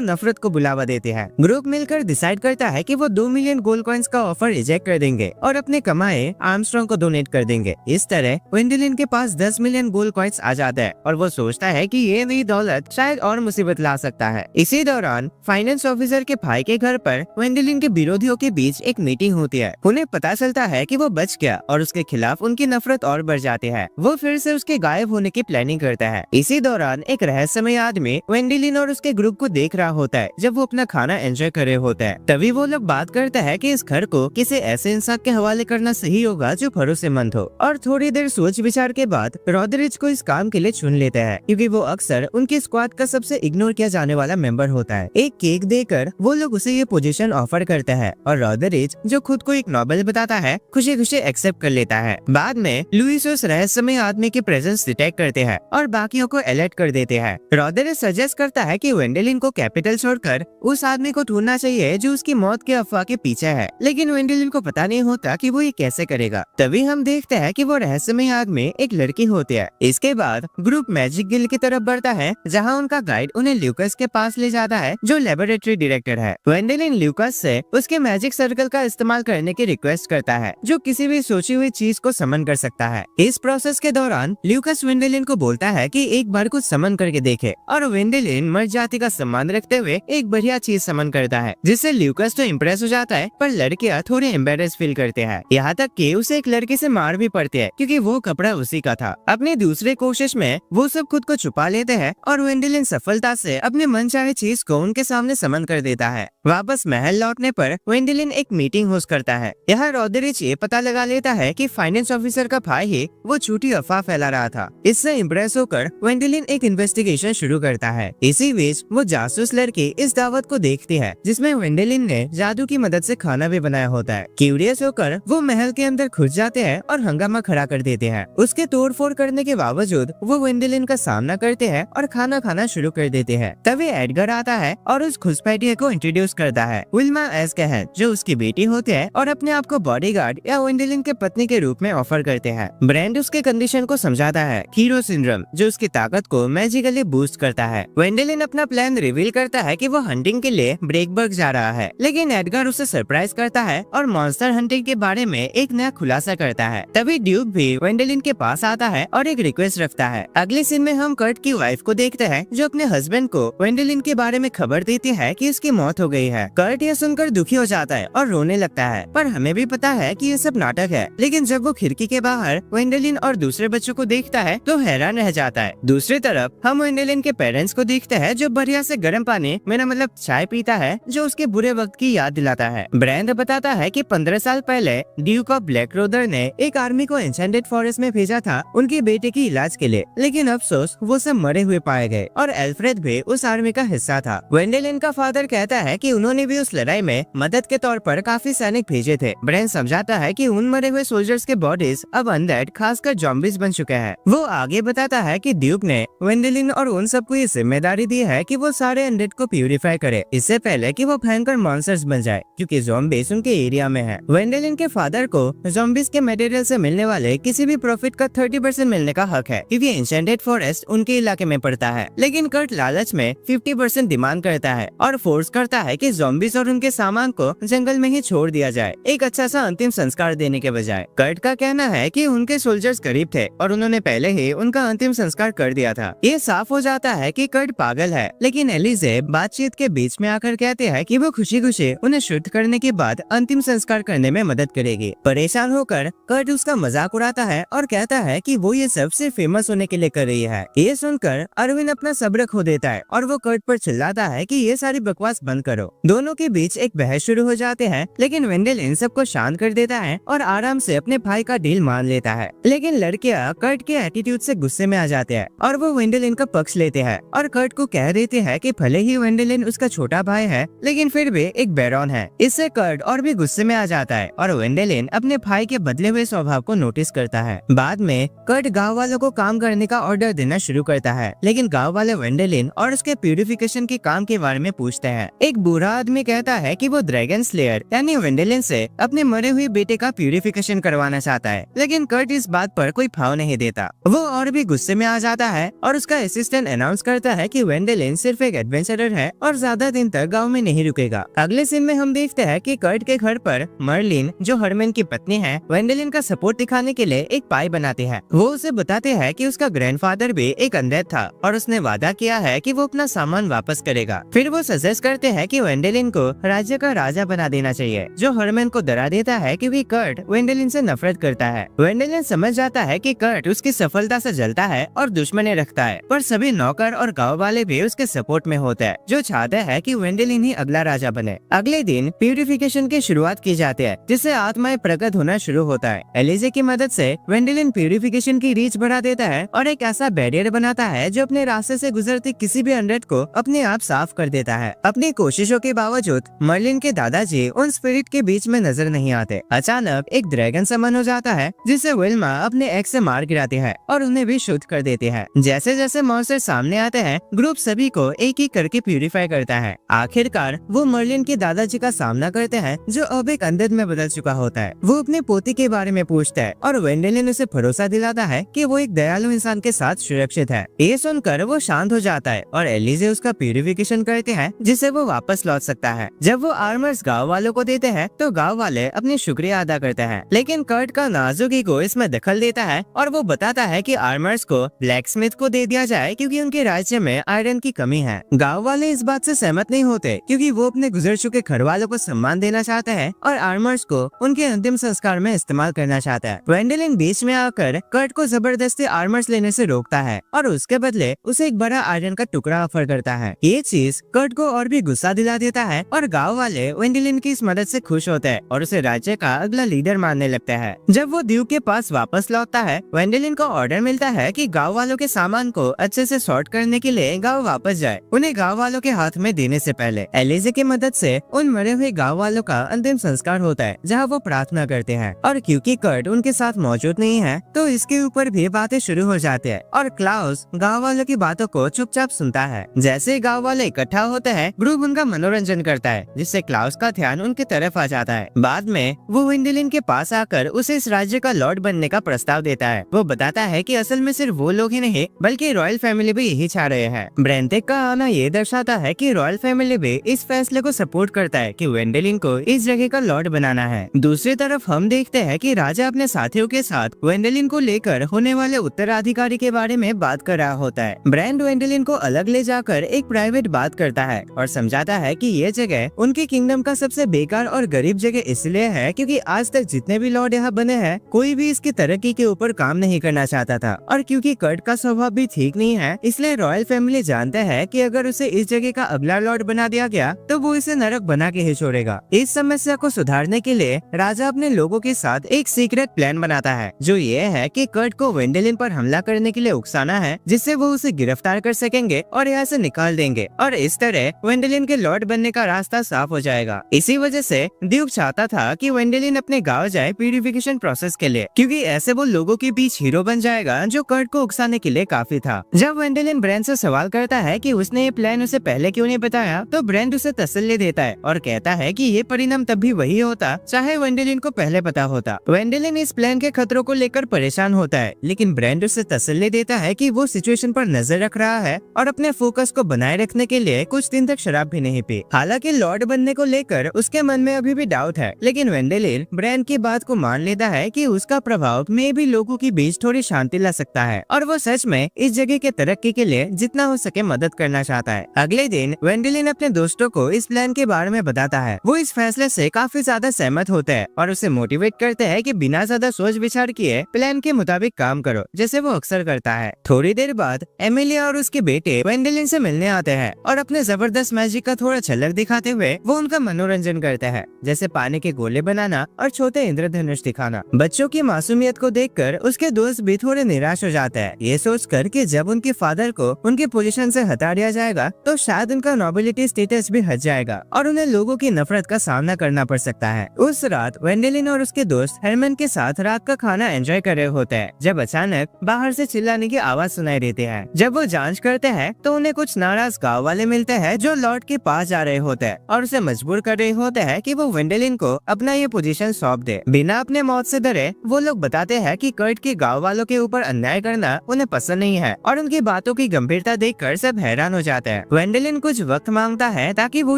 नफरत को बुलावा देती है। ग्रुप मिलकर डिसाइड करता है कि वो 2 मिलियन गोल्ड कॉइन्स का ऑफर रिजेक्ट कर देंगे और अपने कमाए आर्मस्ट्रॉन्ग को डोनेट कर देंगे। इस तरह वेंडेलिन के पास 10 मिलियन गोल्ड कॉइन्स आ जाता है और वो सोचता है कि ये नई दौलत शायद और मुसीबत ला सकता है। इसी दौरान फाइनेंस ऑफिसर के भाई के घर पर वेंडेलिन के विरोधियों के बीच एक मीटिंग होती है। उन्हें पता चलता है कि वो बच गया और उसके खिलाफ उनकी नफरत और बढ़ जाती है। वो फिर से उसके गायब होने की प्लानिंग करता है। इसी दौरान एक रहस्यमय आदमी वेंडेलिन और उसके ग्रुप को देख रहा होता है जब वो अपना खाना एंजॉय कर रहे होते हैं। तभी वो लोग बात करते हैं कि इस घर को किसी ऐसे इंसान के हवाले करना सही होगा जो भरोसेमंद हो। और थोड़ी देर सोच विचार के बाद रॉदरिच को इस काम के लिए चुन लेते हैं, क्योंकि वो अक्सर उनकी स्क्वाड का सबसे इग्नोर किया जाने वाला मेंबर होता है। एक केक देकर वो लोग उसे ये पोजीशन ऑफर करते हैं और रॉदरिच, जो खुद को एक नोबेल बताता है, खुशी खुशी एक्सेप्ट कर लेता है। बाद में लुइस उस रहस्यमय आदमी की प्रेजेंस डिटेक्ट करते हैं और बाकियों को अलर्ट कर देते हैं। रॉदरिच सजेस्ट करता है कि वेंडेलिन को कैपिटल छोड़कर उस आदमी को ढूंढना चाहिए जो उसकी मौत के अफवाह के पीछे है, लेकिन वेंडेलिन को पता नहीं होता कि वो ये कैसे करेगा। तभी हम देखते हैं कि वो रहस्यमय आदमी एक लड़की होती है। इसके बाद ग्रुप मैजिक गिल्ड की तरफ बढ़ता है, जहाँ उनका गाइड उन्हें ल्यूकस के पास ले जाता है जो लेबोरेटरी डायरेक्टर है। वेंडेलिन ल्यूकस से उसके मैजिक सर्कल का इस्तेमाल करने की रिक्वेस्ट करता है, जो किसी भी सोची हुई चीज को समन कर सकता है। इस प्रोसेस के दौरान ल्यूकस वेंडेलिन को बोलता है कि एक बार कुछ समन करके देखे, और वेंडेलिन मर्द जाति का सम्मान रखते हुए एक बढ़िया चीज समन करता है, जिससे ल्यूकस तो इम्प्रेस हो जाता है, पर लड़कियां थोड़े एम्बेरेस फील करते हैं। यहाँ तक कि उसे एक लड़की से मार भी पड़ती है क्योंकि वो कपड़ा उसी का था। अपनी दूसरी कोशिश में वो सब खुद को छुपा लेते हैं और वेंडेलिन सफलता से अपने मनचाहे चीज को उनके सामने समन कर देता है। वापस महल लौटने पर वेंडेलिन एक मीटिंग होस्ट करता है। यहाँ रॉदरिच ये पता लगा लेता है कि फाइनेंस ऑफिसर का भाई ही वो झूठी अफवाह फैला रहा था। इससे इम्प्रेस होकर वेंडेलिन एक इन्वेस्टिगेशन शुरू करता है। इसी बीच वो जासूस लड़की इस दावत को देखती है जिसमें वेंडेलिन ने जादू की मदद से खाना भी बनाया होता है। क्यूरियस होकर वो महल के अंदर घुस जाते हैं और हंगामा खड़ा कर देते हैं। उसके तोड़फोड़ करने के बावजूद वो वेंडेलिन का सामना करते हैं और खाना खाना शुरू कर देते हैं। तभी एडगर आता है और उस घुसपैठिए को इंट्रोड्यूस करता है, विल्मा एस्केहन, जो उसकी बेटी होते हैं और अपने आप को बॉडीगार्ड या वेंडेलिन के पत्नी के रूप में ऑफर करते हैं। ब्रेंड उसके कंडीशन को समझाता है, हीरो सिंड्रोम, जो उसकी ताकत को मैजिकली बूस्ट करता है। वेंडेलिन अपना प्लान रिवील करता है कि वो हंटिंग के लिए ब्रेकबर्ग जा रहा है, लेकिन एडगर उसे सरप्राइज करता है और मॉन्स्टर हंटिंग के बारे में एक नया खुलासा करता है। तभी ड्यूक भी वेंडेलिन के पास आता है और एक रिक्वेस्ट रखता है। अगले सीन में हम कर्ट की वाइफ को देखते हैं, जो अपने हस्बैंड को वेंडेलिन के बारे में खबर देती है कि उसकी मौत हो गई है। कर्ट यह सुनकर दुखी हो जाता है और रोने लगता है, पर हमें भी पता है कि ये सब नाटक है। लेकिन जब वो खिड़की के बाहर वेंडेलिन और दूसरे बच्चों को देखता है तो हैरान रह जाता है। दूसरी तरफ हम वेंडेलिन के पेरेंट्स को देखते हैं, जो बढ़िया से गर्म पानी, मेरा मतलब चाय पीता है, जो उसके बुरे वक्त की याद दिलाता है। ब्रैंड बताता है कि 15 साल पहले ड्यूक ऑफ ब्लैकरोदर ने एक आर्मी को एन्चेंटेड फॉरेस्ट में भेजा था उनके बेटे की इलाज के लिए, लेकिन अफसोस वो सब मरे हुए पाए गए और एल्फ्रेड भी उस आर्मी का हिस्सा था। वेंडेलिन का फादर कहता है कि उन्होंने भी उस लड़ाई में मदद के तौर पर काफी सैनिक भेजे थे। ब्रैंड समझाता है कि उन मरे हुए सोल्जर्स के बॉडीज अब अनडेड, खासकर जॉम्बीज बन चुके हैं। वो आगे बताता है कि ड्यूक ने वेंडेलिन और उन सबको ये जिम्मेदारी दी है कि वो सारे अनडेड को प्यूरिफाई करे, इससे पहले कि वो भयंकर मॉन्स्टर्स बन जाए, क्योंकि ज़ॉम्बीज उनके एरिया में है। वेंडेलिन के फादर को ज़ॉम्बीज के मटेरियल से मिलने वाले किसी भी प्रॉफिट का 30% मिलने का हक है, क्योंकि एन्चेंटेड फॉरेस्ट उनके इलाके में पड़ता है। लेकिन कर्ट लालच में 50% डिमांड करता है और फोर्स करता है कि ज़ॉम्बीज और उनके सामान को जंगल में ही छोड़ दिया जाए, एक अच्छा सा अंतिम संस्कार देने के बजाय। कर्ट का कहना है कि उनके सोल्जर्स करीब थे और उन्होंने पहले ही उनका अंतिम संस्कार कर दिया था। ये साफ हो जाता है कि कर्ट पागल है, लेकिन एलिजे बातचीत के बीच में आकर कहते हैं कि वो खुशी खुशी उन्हें शुद्ध करने के बाद अंतिम संस्कार करने में मदद करेगी। परेशान होकर कर्ट उसका मजाक उड़ाता है और कहता है कि वो ये सब सिर्फ फेमस होने के लिए कर रही है। ये सुनकर अरविंद अपना सब्र खो देता है और वो कर्ट पर चिल्लाता है कि ये सारी बकवास बंद करो। दोनों के बीच एक बहस शुरू हो जाते हैं, लेकिन वेंडल इन सबको शांत कर देता है और आराम से अपने भाई का डील मान लेता है। लेकिन लड़कियां कर्ट के एटीट्यूड से गुस्से में आ जाते हैं और वो वेंडलिन का पक्ष लेते हैं और कर्ट को कह देते हैं कि भले ही वेंडलिन उसका छोटा भाई है, लेकिन फिर भी एक बैरॉन है। इससे कर्ट और भी गुस्से में आ जाता है और वेंडलिन अपने भाई के बदले हुए स्वभाव को नोटिस करता है। बाद में कर्ट गाँव वालों को काम करने का ऑर्डर देना शुरू करता है, लेकिन गाँव वाले वेंडलिन और उसके प्यूरिफिकेशन के काम के बारे में पूछते हैं। एक बुरा आदमी कहता है कि वो ड्रैगन स्लेयर यानी वेंडलिन से अपने मरे हुए बेटे का प्यूरिफिकेशन करवाना चाहता है, लेकिन कर्ट इस बात पर कोई भाव नहीं देता। वो और भी गुस्से में आ जाता है और उसका असिस्टेंट अनाउंस करता है कि वेंडलिन सिर्फ एक एडवेंचरर है और ज्यादा दिन तक गांव में नहीं रुकेगा। अगले सीन में हम देखते हैं कि कर्ट के घर पर मर्लिन, जो हरमैन की पत्नी है, वेंडलिन का सपोर्ट दिखाने के लिए एक पाई बनाती है। वो उसे बताते हैं कि उसका ग्रैंडफादर भी एक अनडेड था और उसने वादा किया है कि वो अपना सामान वापस करेगा। फिर वो सजेस्ट करते हैं कि वेंडलिन को राज्य का राजा बना देना चाहिए, जो हरमैन को डरा देता है क्योंकि कर्ट वेंडलिन से नफरत करता है। वेंडलिन समझ जाता है कि कर्ट उसकी सफलता से जलता है और दुश्मनी रखता है, पर सभी नौकर और गाँव वाले भी उसके सपोर्ट में होते हैं, जो चाहते हैं कि वेंडलिन ही अगला राजा बने। अगले दिन प्यूरिफिकेशन की शुरुआत की जाती है, जिससे आत्माएं प्रकट होना शुरू होता है। एलिजे की मदद से वेंडलिन प्यूरिफिकेशन की रीच बढ़ा देता है और एक ऐसा बैरियर बनाता है जो अपने रास्ते से गुजरते किसी भी अनडेड को अपने आप साफ कर देता है। अपनी कोशिशों के बावजूद मर्लिन के दादाजी उन स्पिरिट के बीच में नजर नहीं आते। अचानक एक ड्रैगन समन हो जाता है, जिसे विल्मा अपने एक्स से मार गिराती है और उन्हें भी शुद्ध कर देती है। जैसे जैसे मॉन्स्टर सामने आते हैं, ग्रुप सभी को एक एक करके प्यूरिफाई करता है। आखिरकार वो मर्लिन के दादाजी का सामना करते हैं, जो अब एक अनडेड में बदल चुका होता है। वो अपने पोती के बारे में पूछता है और वेंडलिन उसे भरोसा दिलाता है कि वो एक दयालु इंसान के साथ सुरक्षित है। ये सुनकर वो शांत हो जाता है और एलिजे उसका प्यूरिफिकेशन करते हैं, जिससे वो वापस लौट सकता है। जब वो आर्मर्स गाँव वालों को देते हैं, तो गाँव वाले अपनी शुक्रिया अदा करते हैं, लेकिन कर्ट का नाजुक ईगो इसमें दखल देता है और वो बताता है कि आर्मर्स को ब्लैकस्मिथ को दे दिया जाए क्योंकि उनके राज्य में आयरन की कमी है। गाँव वाले इस बात से सहमत नहीं होते क्योंकि वो अपने गुजर चुके घर वालों को सम्मान देना चाहते हैं और आर्मर्स को उनके अंतिम संस्कार में इस्तेमाल करना चाहता है। वेंडलिन बीच में आकर कर्ट को जबरदस्ती आर्मर्स लेने से रोकता है और उसके बदले उसे एक बड़ा आयरन का टुकड़ा ऑफर करता है। ये चीज कर्ट को और भी गुस्सा दिला देता है और गाँव वाले वेंडलिन की इस मदद से खुश होते हैं और उसे राज्य का अगला लीडर मानने लगते हैं। जब वो द्वीप के पास वापस लौटता है, वेंडलिन को ऑर्डर मिलता है कि गाँव वालों के सामान को अच्छे से सॉर्ट करने के लिए गाँव वापस जाए, उन्हें गाँव वालों के हाथ में देने से पहले। एलिजे की मदद से उन मरे हुए गाँव वालों का अंतिम संस्कार होता है, जहाँ वो प्रार्थना करते हैं और क्योंकि कर्ट उनके साथ मौजूद नहीं है, तो इसके ऊपर भी बातें शुरू हो जाती है और क्लाउस गाँव वालों की बातों को चुपचाप सुनता है। जैसे गाँव वाले इकट्ठा होते हैं, ग्रुप उनका मनोरंजन करता है, जिससे क्लाउस का ध्यान उनकी तरफ आ जाता है। बाद में वो वेंडलिन के पास आकर उसे इस राज्य का लॉर्ड बनने का प्रस्ताव देता है। वो बताता है कि असल में सिर्फ वो लोग ही नहीं, बल्कि रॉयल फैमिली भी यही चाह रहे हैं। ब्रेंटेक का आना ये दर्शाता है कि रॉयल फैमिली भी इस फैसले को सपोर्ट करता है कि वेंडलिन को इस जगह का लॉर्ड बनाना है। दूसरी तरफ हम देखते हैं कि राजा अपने साथियों के साथ वेंडलिन को लेकर होने वाले उत्तराधिकारी के बारे में बात कर रहा होता है। ब्रैंड वेंडलिन को अलग ले जाकर एक प्राइवेट बात करता है और समझाता है कि ये जगह उनके किंगडम का सबसे बेकार और गरीब जगह इसलिए है क्योंकि आज तक जितने भी लॉर्ड यहाँ बने हैं, कोई भी इसकी तरक्की के ऊपर काम नहीं करना चाहता था और क्योंकि कर्ट का स्वभाव भी ठीक नहीं है, इसलिए रॉयल फैमिली जानते हैं कि अगर उसे इस जगह का अगला लॉर्ड बना दिया गया तो वो इसे नरक बना के ही छोड़ेगा। इस समस्या को सुधारने के लिए राजा अपने लोगों के साथ एक सीक्रेट प्लान बनाता है, जो ये है कि कर्ट को वेंडलिन पर हमला करने के लिए उकसाना है, जिससे वो उसे गिरफ्तार कर सकेंगे और यहाँ से निकाल देंगे और इस तरह वेंडलिन के लॉर्ड बनने का रास्ता साफ हो जाएगा। इसी वजह से ड्यूक चाहता था कि वेंडलिन अपने गाँव जाए प्यूरिफिकेशन प्रोसेस के लिए, क्योंकि ऐसे वो लोगों के बीच हीरो बन जाएगा जो कर्ट को उकसाने के लिए काफी था। जब वेंडलिन ब्रेंड से सवाल करता है कि उसने ये प्लान उसे पहले क्यों नहीं बताया, तो ब्रेंड उसे तसल्ली देता है और कहता है कि ये परिणाम तब भी वही होता चाहे वेंडलिन को पहले पता होता। वेंडलिन इस प्लान के खतरों को लेकर परेशान होता है, लेकिन ब्रेंड उसे तसल्ली देता है कि वो सिचुएशन पर नजर रख रहा है और अपने फोकस को बनाए रखने के लिए कुछ दिन तक शराब भी नहीं पी। हालांकि लॉर्ड बनने को लेकर उसके मन में अभी भी डाउट है, लेकिन वेंडेलिन ब्रैन की बात को मान लेता है कि उसका प्रभाव में भी लोगों के बीच थोड़ी शांति ला सकता है और वो सच में इस जगह के तरक्की के लिए जितना हो सके मदद करना चाहता है। अगले दिन वेंडेलिन अपने दोस्तों को इस प्लान के बारे में बताता है। वो इस फैसले से काफी ज्यादा सहमत होते हैं और उसे मोटिवेट करते हैं कि बिना ज्यादा सोच विचार किए प्लान के मुताबिक काम करो, जैसे वो अक्सर करता है। थोड़ी देर बाद एमिलिया और उसके बेटे वेंडेलिन से मिलने आते हैं और अपने जबरदस्त मैजिक का थोड़ा झलक दिखाते हुए वो उनका मनोरंजन करते हैं, जैसे पानी के गोले बनाना और छोटे इंद्रधनुष दिखाना। बच्चों की मासूमियत को देखकर उसके दोस्त भी थोड़े निराश हो जाते हैं, ये सोचकर कि जब उनके फादर को उनकी पोजीशन से हटा दिया जाएगा तो शायद उनका नोबिलिटी स्टेटस भी हट जाएगा और उन्हें लोगों की नफरत का सामना करना पड़ सकता है। उस रात वेंडेलिन और उसके दोस्त हेरमन के साथ रात का खाना एंजॉय कर रहे होते हैं जब अचानक बाहर से चिल्लाने की आवाज सुनाई देती है। जब वो जांच करते हैं तो उन्हें कुछ नाराज गाँव वाले मिलते हैं जो लॉर्ड के पास जा रहे होते हैं और उसे मजबूर कर रहे होते हैं कि वो वेंडेलिन को अपना ये पोजीशन सौंप दे। बिना अपने मौत से डरे वो लोग बताते हैं कि कर्ट के गाँव वालों के ऊपर अन्याय करना उन्हें पसंद नहीं है और उनकी बातों की गंभीरता देखकर सब हैरान हो जाते हैं। वेंडेलिन कुछ वक्त मांगता है ताकि वो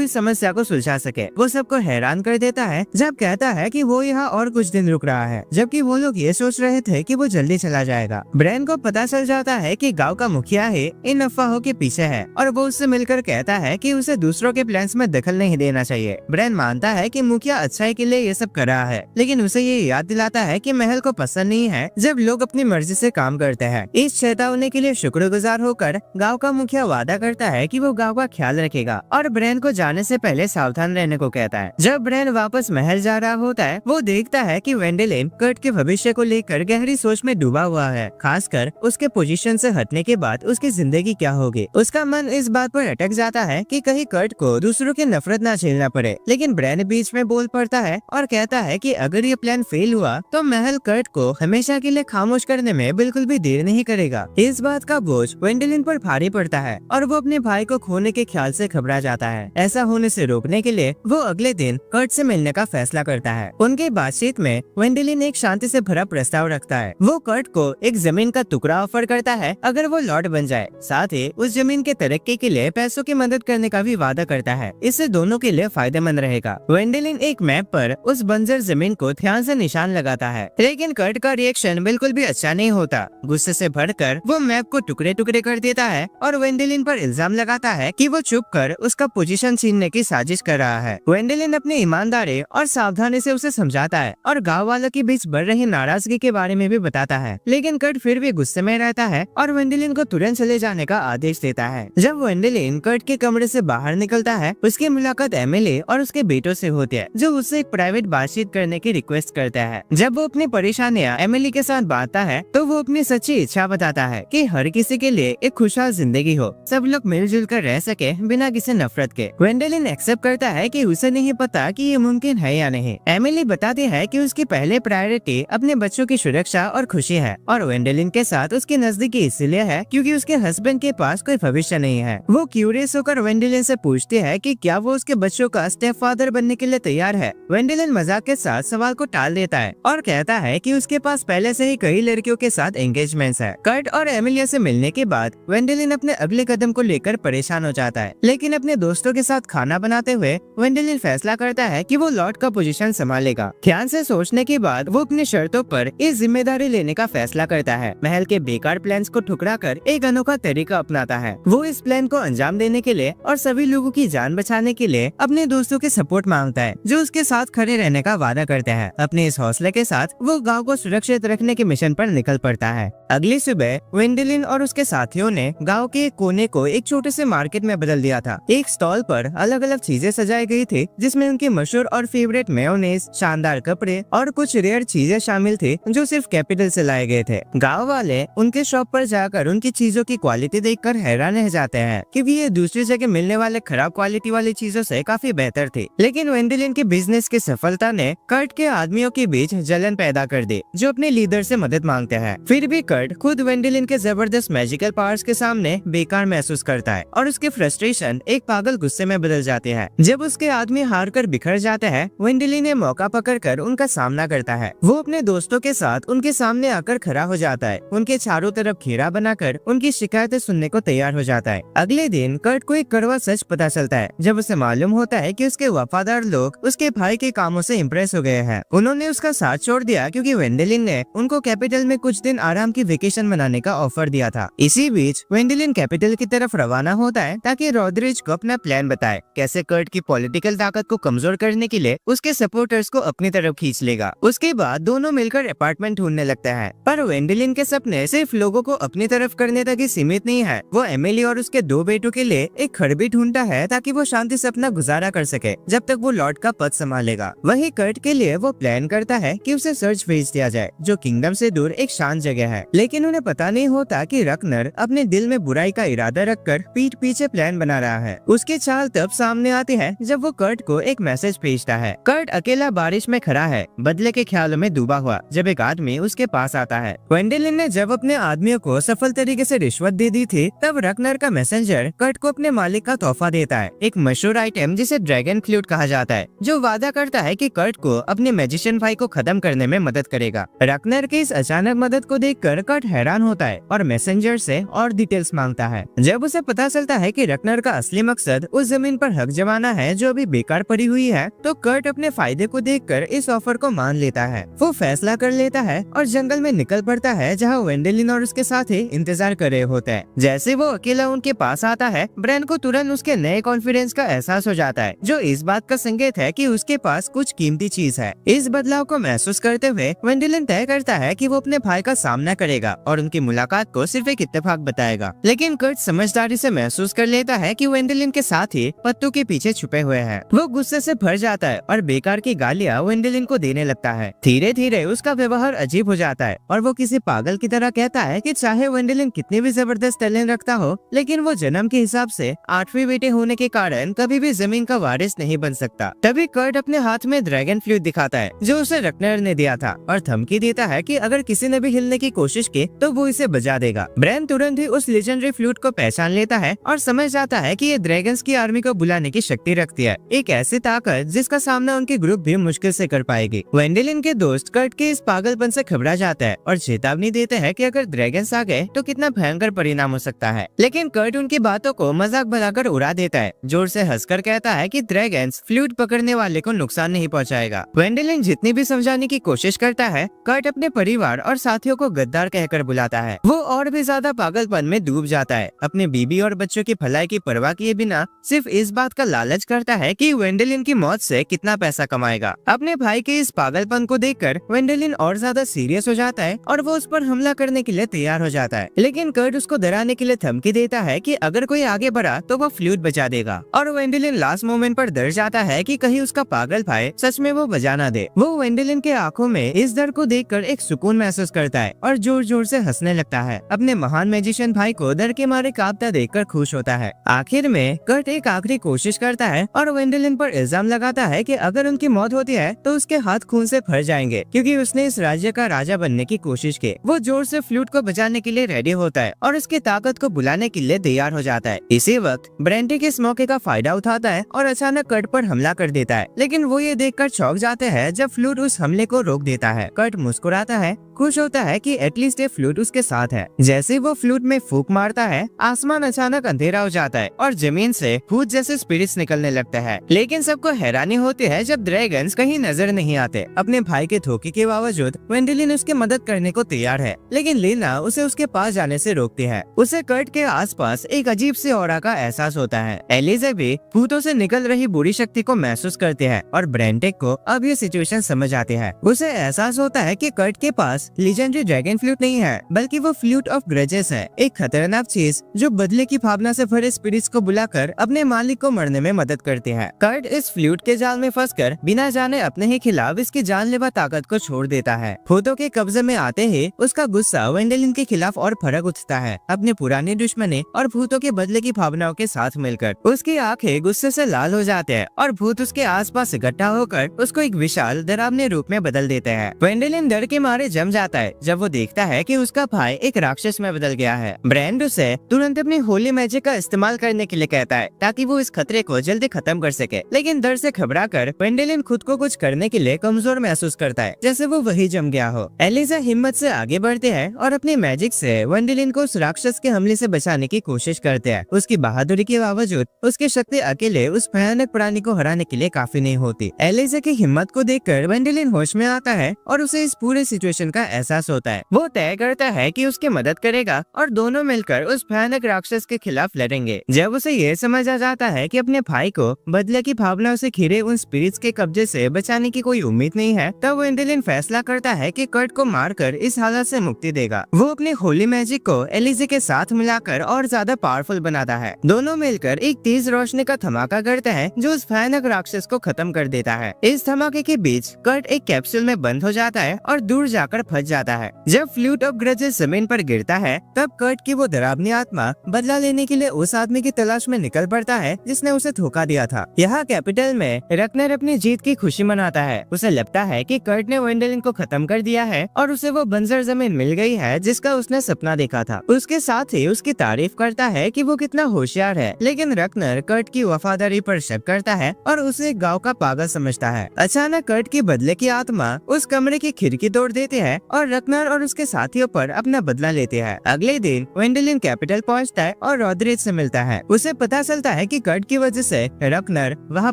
इस समस्या को सुलझा सके। वो सबको हैरान कर देता है जब कहता है कि वो यहाँ और कुछ दिन रुक रहा है, जबकि वो लोग ये सोच रहे थे कि वो जल्दी चला जाएगा। ब्रेन को पता चल जाता है कि गांव का मुखिया ही इन अफवाहों के पीछे है और वो उससे मिलकर कहता है कि उसे दूसरों के प्लान्स में दखल नहीं देना चाहिए। ब्रेन मानता है कि मुखिया अच्छाई के लिए ये सब कर रहा है, लेकिन उसे ये याद दिलाता है कि महल को पसंद नहीं है जब लोग अपनी मर्जी से काम करते हैं। इस चेतावनी के लिए शुक्रगुजार होकर गांव का मुखिया वादा करता है कि वो गांव का ख्याल रखेगा और ब्रेन को जाने से पहले सावधान रहने को कहता है। जब ब्रेन वापस महल जा रहा होता है वो देखता है कि वेंडेलिन कर्ट के भविष्य को लेकर गहरी सोच में डूबा हुआ है, खासकर उसके पोजीशन से हटने के बाद उसकी जिंदगी क्या होगी। उसका मन इस बात पर अटक जाता है कि कहीं कर्ट को दूसरों की नफरत न झेलना पड़े, लेकिन ब्रेन बीच में बोल पड़ता है और कहता है कि अगर ये प्लान फेल हुआ तो महल कर्ट को हमेशा के लिए खामोश करने में बिल्कुल भी देर नहीं करेगा। इस बात का बोझ वेंडेलिन पर भारी पड़ता है और वो अपने भाई को खोने के ख्याल से घबरा जाता है। ऐसा होने से रोकने के लिए वो अगले दिन कर्ट से मिलने का फैसला करता है। उनके बातचीत में वेंडेलिन एक शांति से भरा प्रस्ताव रखता है। वो कर्ट को एक जमीन का टुकड़ा ऑफर करता है अगर वो लॉर्ड बन जाए, साथ ही उस जमीन के तरक्की के लिए पैसों की मदद करने का भी वादा करता है। इससे दोनों के लिए फायदेमंद रहेगा। वेंडेलिन एक मैप पर उस बंजर जमीन को ध्यान से निशान लगाता है, लेकिन कर्ट का रिएक्शन बिल्कुल भी अच्छा नहीं होता। गुस्से से भरकर वो मैप को टुकड़े टुकड़े कर देता है और वेंडेलिन पर इल्जाम लगाता है कि वो चुप कर उसका पोजीशन छीनने की साजिश कर रहा है। वेंडेलिन अपनी ईमानदारी और सावधानी से उसे समझाता है और गाँव वालों के बीच बढ़ रही नाराजगी के बारे में भी बताता है, लेकिन कर्ट फिर भी गुस्से में रहता है और वेंडेलिन को तुरंत चले जाने का आदेश देता है। जब वेंडेलिन कर्ट के कमरे से बाहर निकलता है उसकी मुलाकात एमिली और उसके बेटों से होती है, जो उससे एक प्राइवेट बातचीत करने की रिक्वेस्ट करता है। जब वो अपनी परेशानियां एमिली के साथ बांटता है तो वो अपनी सच्ची इच्छा बताता है कि हर किसी के लिए एक खुशहाल जिंदगी हो, सब लोग मिलजुल कर रह सके बिना किसी नफरत के। वेंडेलिन एक्सेप्ट करता है कि उसे नहीं पता कि ये मुमकिन है या नहीं। एमिली बताती है कि उसकी पहले प्रायोरिटी अपने बच्चों की सुरक्षा और खुशी है और वेंडेलिन के साथ उसकी नजदीकी इसलिए है क्योंकि उसके हस्बैंड के पास कोई भविष्य नहीं है। वो क्यूरियस होकर वेंडेलिन से पूछती है कि क्या वो उसके बच्चों का स्टेप फादर बनने के लिए तैयार है। वेंडेलिन मजाक के साथ सवाल को टाल देता है और कहता है कि उसके पास पहले से ही कई लड़कियों के साथ एंगेजमेंट्स है। कर्ट और एमिलिया से मिलने के बाद वेंडेलिन अपने अगले कदम को लेकर परेशान हो जाता है, लेकिन अपने दोस्तों के साथ खाना बनाते हुए वेंडेलिन फैसला करता है कि वो लॉर्ड का पोजीशन संभालेगा। ध्यान से सोचने के बाद वो अपनी शर्तों पर इस जिम्मेदारी लेने का फैसला करता है। महल के बेकार प्लान्स को ठुकरा कर एक अनोखा तरीका अपनाता है। वो इस प्लान को अंजाम देने के लिए और सभी लोगों की जान बचाने के लिए अपने दोस्तों के सपोर्ट मांगता है, जो उसके साथ खड़े रहने का वादा करते हैं। अपने इस हौसले के साथ वो गांव को सुरक्षित रखने के मिशन पर निकल पड़ता है। अगली सुबह वेंडेलिन और उसके साथियों ने गांव के एक कोने को एक छोटे से मार्केट में बदल दिया था। एक स्टॉल पर अलग अलग चीजें सजाई गई थी, जिसमें उनकी मशहूर और फेवरेट मेयोनेज, शानदार कपड़े और कुछ रेयर चीजें शामिल थी जो सिर्फ कैपिटल से लाए गए थे। गांव वाले उनके शॉप पर जाकर उनकी चीजों की क्वालिटी देखकर हैरान रह जाते हैं क्योंकि ये दूसरी जगह मिलने वाले खराब क्वालिटी वाली चीजों से काफी बेहतर थी। लेकिन वेंडेलिन के बिजनेस की सफलता ने कर्ट के आदमियों के बीच जलन पैदा कर दी, जो अपने लीडर से मदद मांगते हैं। फिर भी कर्ट खुद वेंडेलिन के जबरदस्त मैजिकल पावर्स के सामने बेकार महसूस करता है और उसकी फ्रस्ट्रेशन एक पागल गुस्से में बदल जाती है। जब उसके आदमी हार कर बिखर जाते हैं, वेंडेलिन ने मौका पकड़कर उनका सामना करता है। वो अपने दोस्तों के साथ उनके सामने आकर खड़ा हो जाता है, उनके चारों तरफ घेरा बनाकर उनकी शिकायतें सुनने को तैयार हो जाता है। अगले दिन दिन कर्ट को एक कड़वा सच पता चलता है जब उसे मालूम होता है कि उसके वफादार लोग उसके भाई के कामों से इम्प्रेस हो गए हैं। उन्होंने उसका साथ छोड़ दिया क्योंकि वेंडेलिन ने उनको कैपिटल में कुछ दिन आराम की वेकेशन मनाने का ऑफर दिया था। इसी बीच वेंडेलिन कैपिटल की तरफ रवाना होता है ताकि रॉड्रिज को अपना प्लान बताए कैसे कर्ट की पॉलिटिकल ताकत को कमजोर करने के लिए उसके सपोर्टर्स को अपनी तरफ खींच लेगा। उसके बाद दोनों मिलकर अपार्टमेंट ढूंढने लगते हैं, पर वेंडेलिन के सपने सिर्फ लोगों को अपनी तरफ करने तक ही सीमित नहीं है। वो एमिली और उसके 2 बेटों के लिए एक घर भी ढूंढता है ताकि वो शांति से अपना गुजारा कर सके जब तक वो लॉर्ड का पद संभालेगा। वही कर्ट के लिए वो प्लान करता है कि उसे सर्च भेज दिया जाए जो किंगडम से दूर एक शांत जगह है, लेकिन उन्हें पता नहीं होता कि रकनर अपने दिल में बुराई का इरादा रखकर पीठ पीछे प्लान बना रहा है। उसकी चाल तब सामने आती है जब वो कर्ट को एक मैसेज भेजता है। कर्ट अकेला बारिश में खड़ा है, बदले के ख्यालों में डूबा हुआ, जब एक आदमी उसके पास आता है। वेंडेलिन ने जब अपने आदमियों को सफल तरीके से रिश्वत दे दी थी, तब रकनर का मैसेंजर कर्ट को अपने मालिक का तोहफा देता है, एक मशहूर आइटम जिसे ड्रैगन फ्लूट कहा जाता है, जो वादा करता है कि कर्ट को अपने मैजिशियन भाई को खत्म करने में मदद करेगा। रकनर की इस अचानक मदद को देखकर कर्ट हैरान होता है और मैसेंजर से और डिटेल्स मांगता है। जब उसे पता चलता है कि रकनर का असली मकसद उस जमीन पर हक जमाना है जो अभी बेकार पड़ी हुई है, तो कर्ट अपने फायदे को देखकर इस ऑफर को मान लेता है। वो फैसला कर लेता है और जंगल में निकल पड़ता है जहाँ वेंडेलिन और उसके साथी इंतजार कर रहे होते हैं। जैसे वो अकेला उनके पास आता है, ब्रैन को तुरंत उसके नए कॉन्फिडेंस का एहसास हो जाता है, जो इस बात का संकेत है कि उसके पास कुछ कीमती चीज है। इस बदलाव को महसूस करते हुए वेंडेलिन तय करता है कि वो अपने भाई का सामना करेगा और उनकी मुलाकात को सिर्फ एक इत्तेफाक बताएगा। लेकिन कर्ट समझदारी से महसूस कर लेता है कि वेंडेलिन के साथ ही पत्तों के पीछे छुपे हुए हैं। वो गुस्से से भर जाता है और बेकार की गालियां वेंडेलिन को देने लगता है। धीरे धीरे उसका व्यवहार अजीब हो जाता है और वो किसी पागल की तरह कहता है कि चाहे वेंडेलिन कितनी भी जबरदस्त टैलेंट रखता हो, लेकिन वो जन्म के हिसाब से 8वें बेटे होने के कारण कभी भी जमीन का वारिस नहीं बन सकता। तभी कर्ट अपने हाथ में ड्रैगन फ्लूट दिखाता है जो उसे रकनर ने दिया था और धमकी देता है कि अगर किसी ने भी हिलने की कोशिश की तो वो इसे बजा देगा। ब्रैन तुरंत ही उस लेजेंडरी फ्लूट को पहचान लेता है और समझ जाता है कि ये ड्रैगन्स की आर्मी को बुलाने की शक्ति रखती है, एक ऐसी ताकत जिसका सामना उनके ग्रुप भी मुश्किल से कर पाएगी। वेंडेलिन के दोस्त कर्ट के इस पागलपन से घबरा जाता है और चेतावनी देते हैं कि अगर ड्रैगन्स आ गए तो कितना भयंकर परिणाम हो सकता है, लेकिन कर्ट उनकी बातों को मजाक बनाकर उड़ा देता है, जोर से हंसकर कहता है कि ड्रैगन्स फ्लूट पकड़ने वाले को नुकसान नहीं पहुंचाएगा। वेंडेलिन जितनी भी समझाने की कोशिश करता है, कर्ट अपने परिवार और साथियों को गद्दार कहकर बुलाता है। वो और भी ज्यादा पागलपन में डूब जाता है, अपने बीबी और बच्चों की भलाई की परवाह किए बिना सिर्फ इस बात का लालच करता है कि वेंडेलिन की मौत से कितना पैसा कमाएगा। अपने भाई के इस पागलपन को देखकर वेंडेलिन और ज्यादा सीरियस हो जाता है और वो उस पर हमला करने के लिए तैयार हो जाता है, लेकिन कर्ट उसको डराने के लिए धमकी देता है कि अगर कोई आगे बढ़ा तो वो फ्लूट बजा देगा। और वेंडेलिन लास्ट मोमेंट पर डर जाता है कि कहीं उसका पागल भाई सच में वो बजा ना दे। वो वेंडेलिन के आंखों में इस डर को देखकर एक सुकून महसूस करता है और जोर जोर से हंसने लगता है। अपने महान मैजिशियन भाई को डर के मारे कांपता देखकर खुश होता है। आखिर में कर्ट एक आखिरी कोशिश करता है और वेंडेलिन पर इल्जाम लगाता है कि अगर उनकी मौत होती है तो उसके हाथ खून से भर जाएंगे क्योंकि उसने इस राज्य का राजा बनने की कोशिश की। वो जोर से फ्लूट को बजाने के लिए रेडी होता है और उसकी ताकत को बुलाने के लिए तैयार हो जाता है। इसी वक्त ब्रेंटिक इस मौके का फायदा उठाता है और अचानक कर्ट पर हमला कर देता है, लेकिन वो ये देखकर चौंक जाते हैं जब फ्लूट उस हमले को रोक देता है। कर्ट मुस्कुराता है, खुश होता है कि एटलीस्ट ये फ्लूट उसके साथ है। जैसे वो फ्लूट में फूंक मारता है, आसमान अचानक अंधेरा हो जाता है और जमीन से भूत जैसे स्पिरिट्स निकलने लगते हैं। लेकिन सबको हैरानी होती है जब ड्रैगन्स कहीं नजर नहीं आते। अपने भाई के धोखे के बावजूद वेंडेलिन उसकी मदद करने को तैयार है, लेकिन लेना उसे उसके पास जाने से रोकती है। उसे कर्ट के आसपास एक अजीब सी ऑरा का एहसास होता है। एलिजाबेथ भूतों से निकल रही बुरी शक्ति को महसूस करती है और ब्रेंटिक को अब ये सिचुएशन समझ आती है। उसे एहसास होता है कि कर्ट के पास लीजेंडरी ड्रैगन फ्लूट नहीं है, बल्कि वो फ्लूट ऑफ ग्रजेस है, एक खतरनाक चीज जो बदले की भावना से भरे स्पिरिट्स को बुलाकर अपने मालिक को मरने में मदद करती है। कर्ट इस फ्लूट के जाल में फंसकर बिना जाने अपने ही खिलाफ इसकी जानलेवा ताकत को छोड़ देता है। भूतों के कब्जे में आते ही उसका गुस्सा वेंडेलिन के खिलाफ और भड़क उठता है, अपने पुराने दुश्मनी और भूतों के बदले की भावनाओं के साथ मिलकर। उसकी आंखें गुस्से से लाल हो जाते हैं और भूत उसके आसपास इकट्ठा होकर उसको एक विशाल डरावने रूप में बदल देते हैं। वेंडेलिन डर के मारे जम जाता है जब वो देखता है कि उसका भाई एक राक्षस में बदल गया है। ब्रैंड उसे तुरंत अपनी होली मैजिक का इस्तेमाल करने के लिए कहता है ताकि वो इस खतरे को जल्दी खत्म कर सके, लेकिन डर से घबराकर वेंडेलिन खुद को कुछ करने के लिए कमजोर महसूस करता है, जैसे वो वही जम गया हो। एलिजा हिम्मत से आगे बढ़ते हैं और अपनी मैजिक से वेंडेलिन को उस राक्षस के हमले से बचाने की कोशिश करते हैं। उसकी बहादुरी के बावजूद उसकी शक्ति अकेले उस भयानक प्राणी को हराने के लिए काफी नहीं होती। एलिजा की हिम्मत को देखकर वेंडेलिन होश में आता है और उसे इस पूरे सिचुएशन का एहसास होता है। वो तय करता है कि उसकी मदद करेगा और दोनों मिलकर उस भयानक राक्षस के खिलाफ लड़ेंगे। जब उसे ये समझ आ जाता है कि अपने भाई को बदले की भावनाओं से घिरे उन स्पिरिट्स के कब्जे से बचाने की कोई उम्मीद नहीं है, तब वेंडेलिन फैसला करता है कि कर्ट को मारकर इस हालत से मुक्ति देगा। वो अपनी होली मैजिक को एलिजा के साथ मिलाकर और ज्यादा पावरफुल बनाता है। दोनों मिलकर एक तेज रोशनी का धमाका करते हैं जो उस भयानक राक्षस को खत्म कर देता है। इस धमाके के बीच कर्ट एक कैप्सूल में बंद हो जाता है और दूर जाकर फंस जाता है। जब फ्लूट ऑफ ग्रजेस जमीन पर गिरता है तब कर्ट की वो डरावनी आत्मा बदला लेने के लिए उस आदमी की तलाश में निकल पड़ता है जिसने उसे धोखा दिया था। यहाँ कैपिटल में रकनर अपनी जीत की खुशी मनाता है। उसे लगता है कि कर्ट ने वेंडेलिन को खत्म कर दिया है और उसे वो बंजर जमीन मिल गई है जिसका उसने सपना देखा था। उसके साथ ही उसकी तारीफ करता है कि वो कितना होशियार है, लेकिन रकनर कर्ट की वफादारी पर शक करता है और उसे गाँव का पागल समझता है। अचानक कर्ट की बदले की आत्मा उस कमरे की खिड़की तोड़ देती है और रकनर और उसके साथियों पर अपना बदला लेते हैं। अगले दिन वेंडेलिन कैपिटल पहुंचता है और रॉड्रिज से मिलता है। उसे पता चलता है कि कर्ट की वजह से रकनर वहां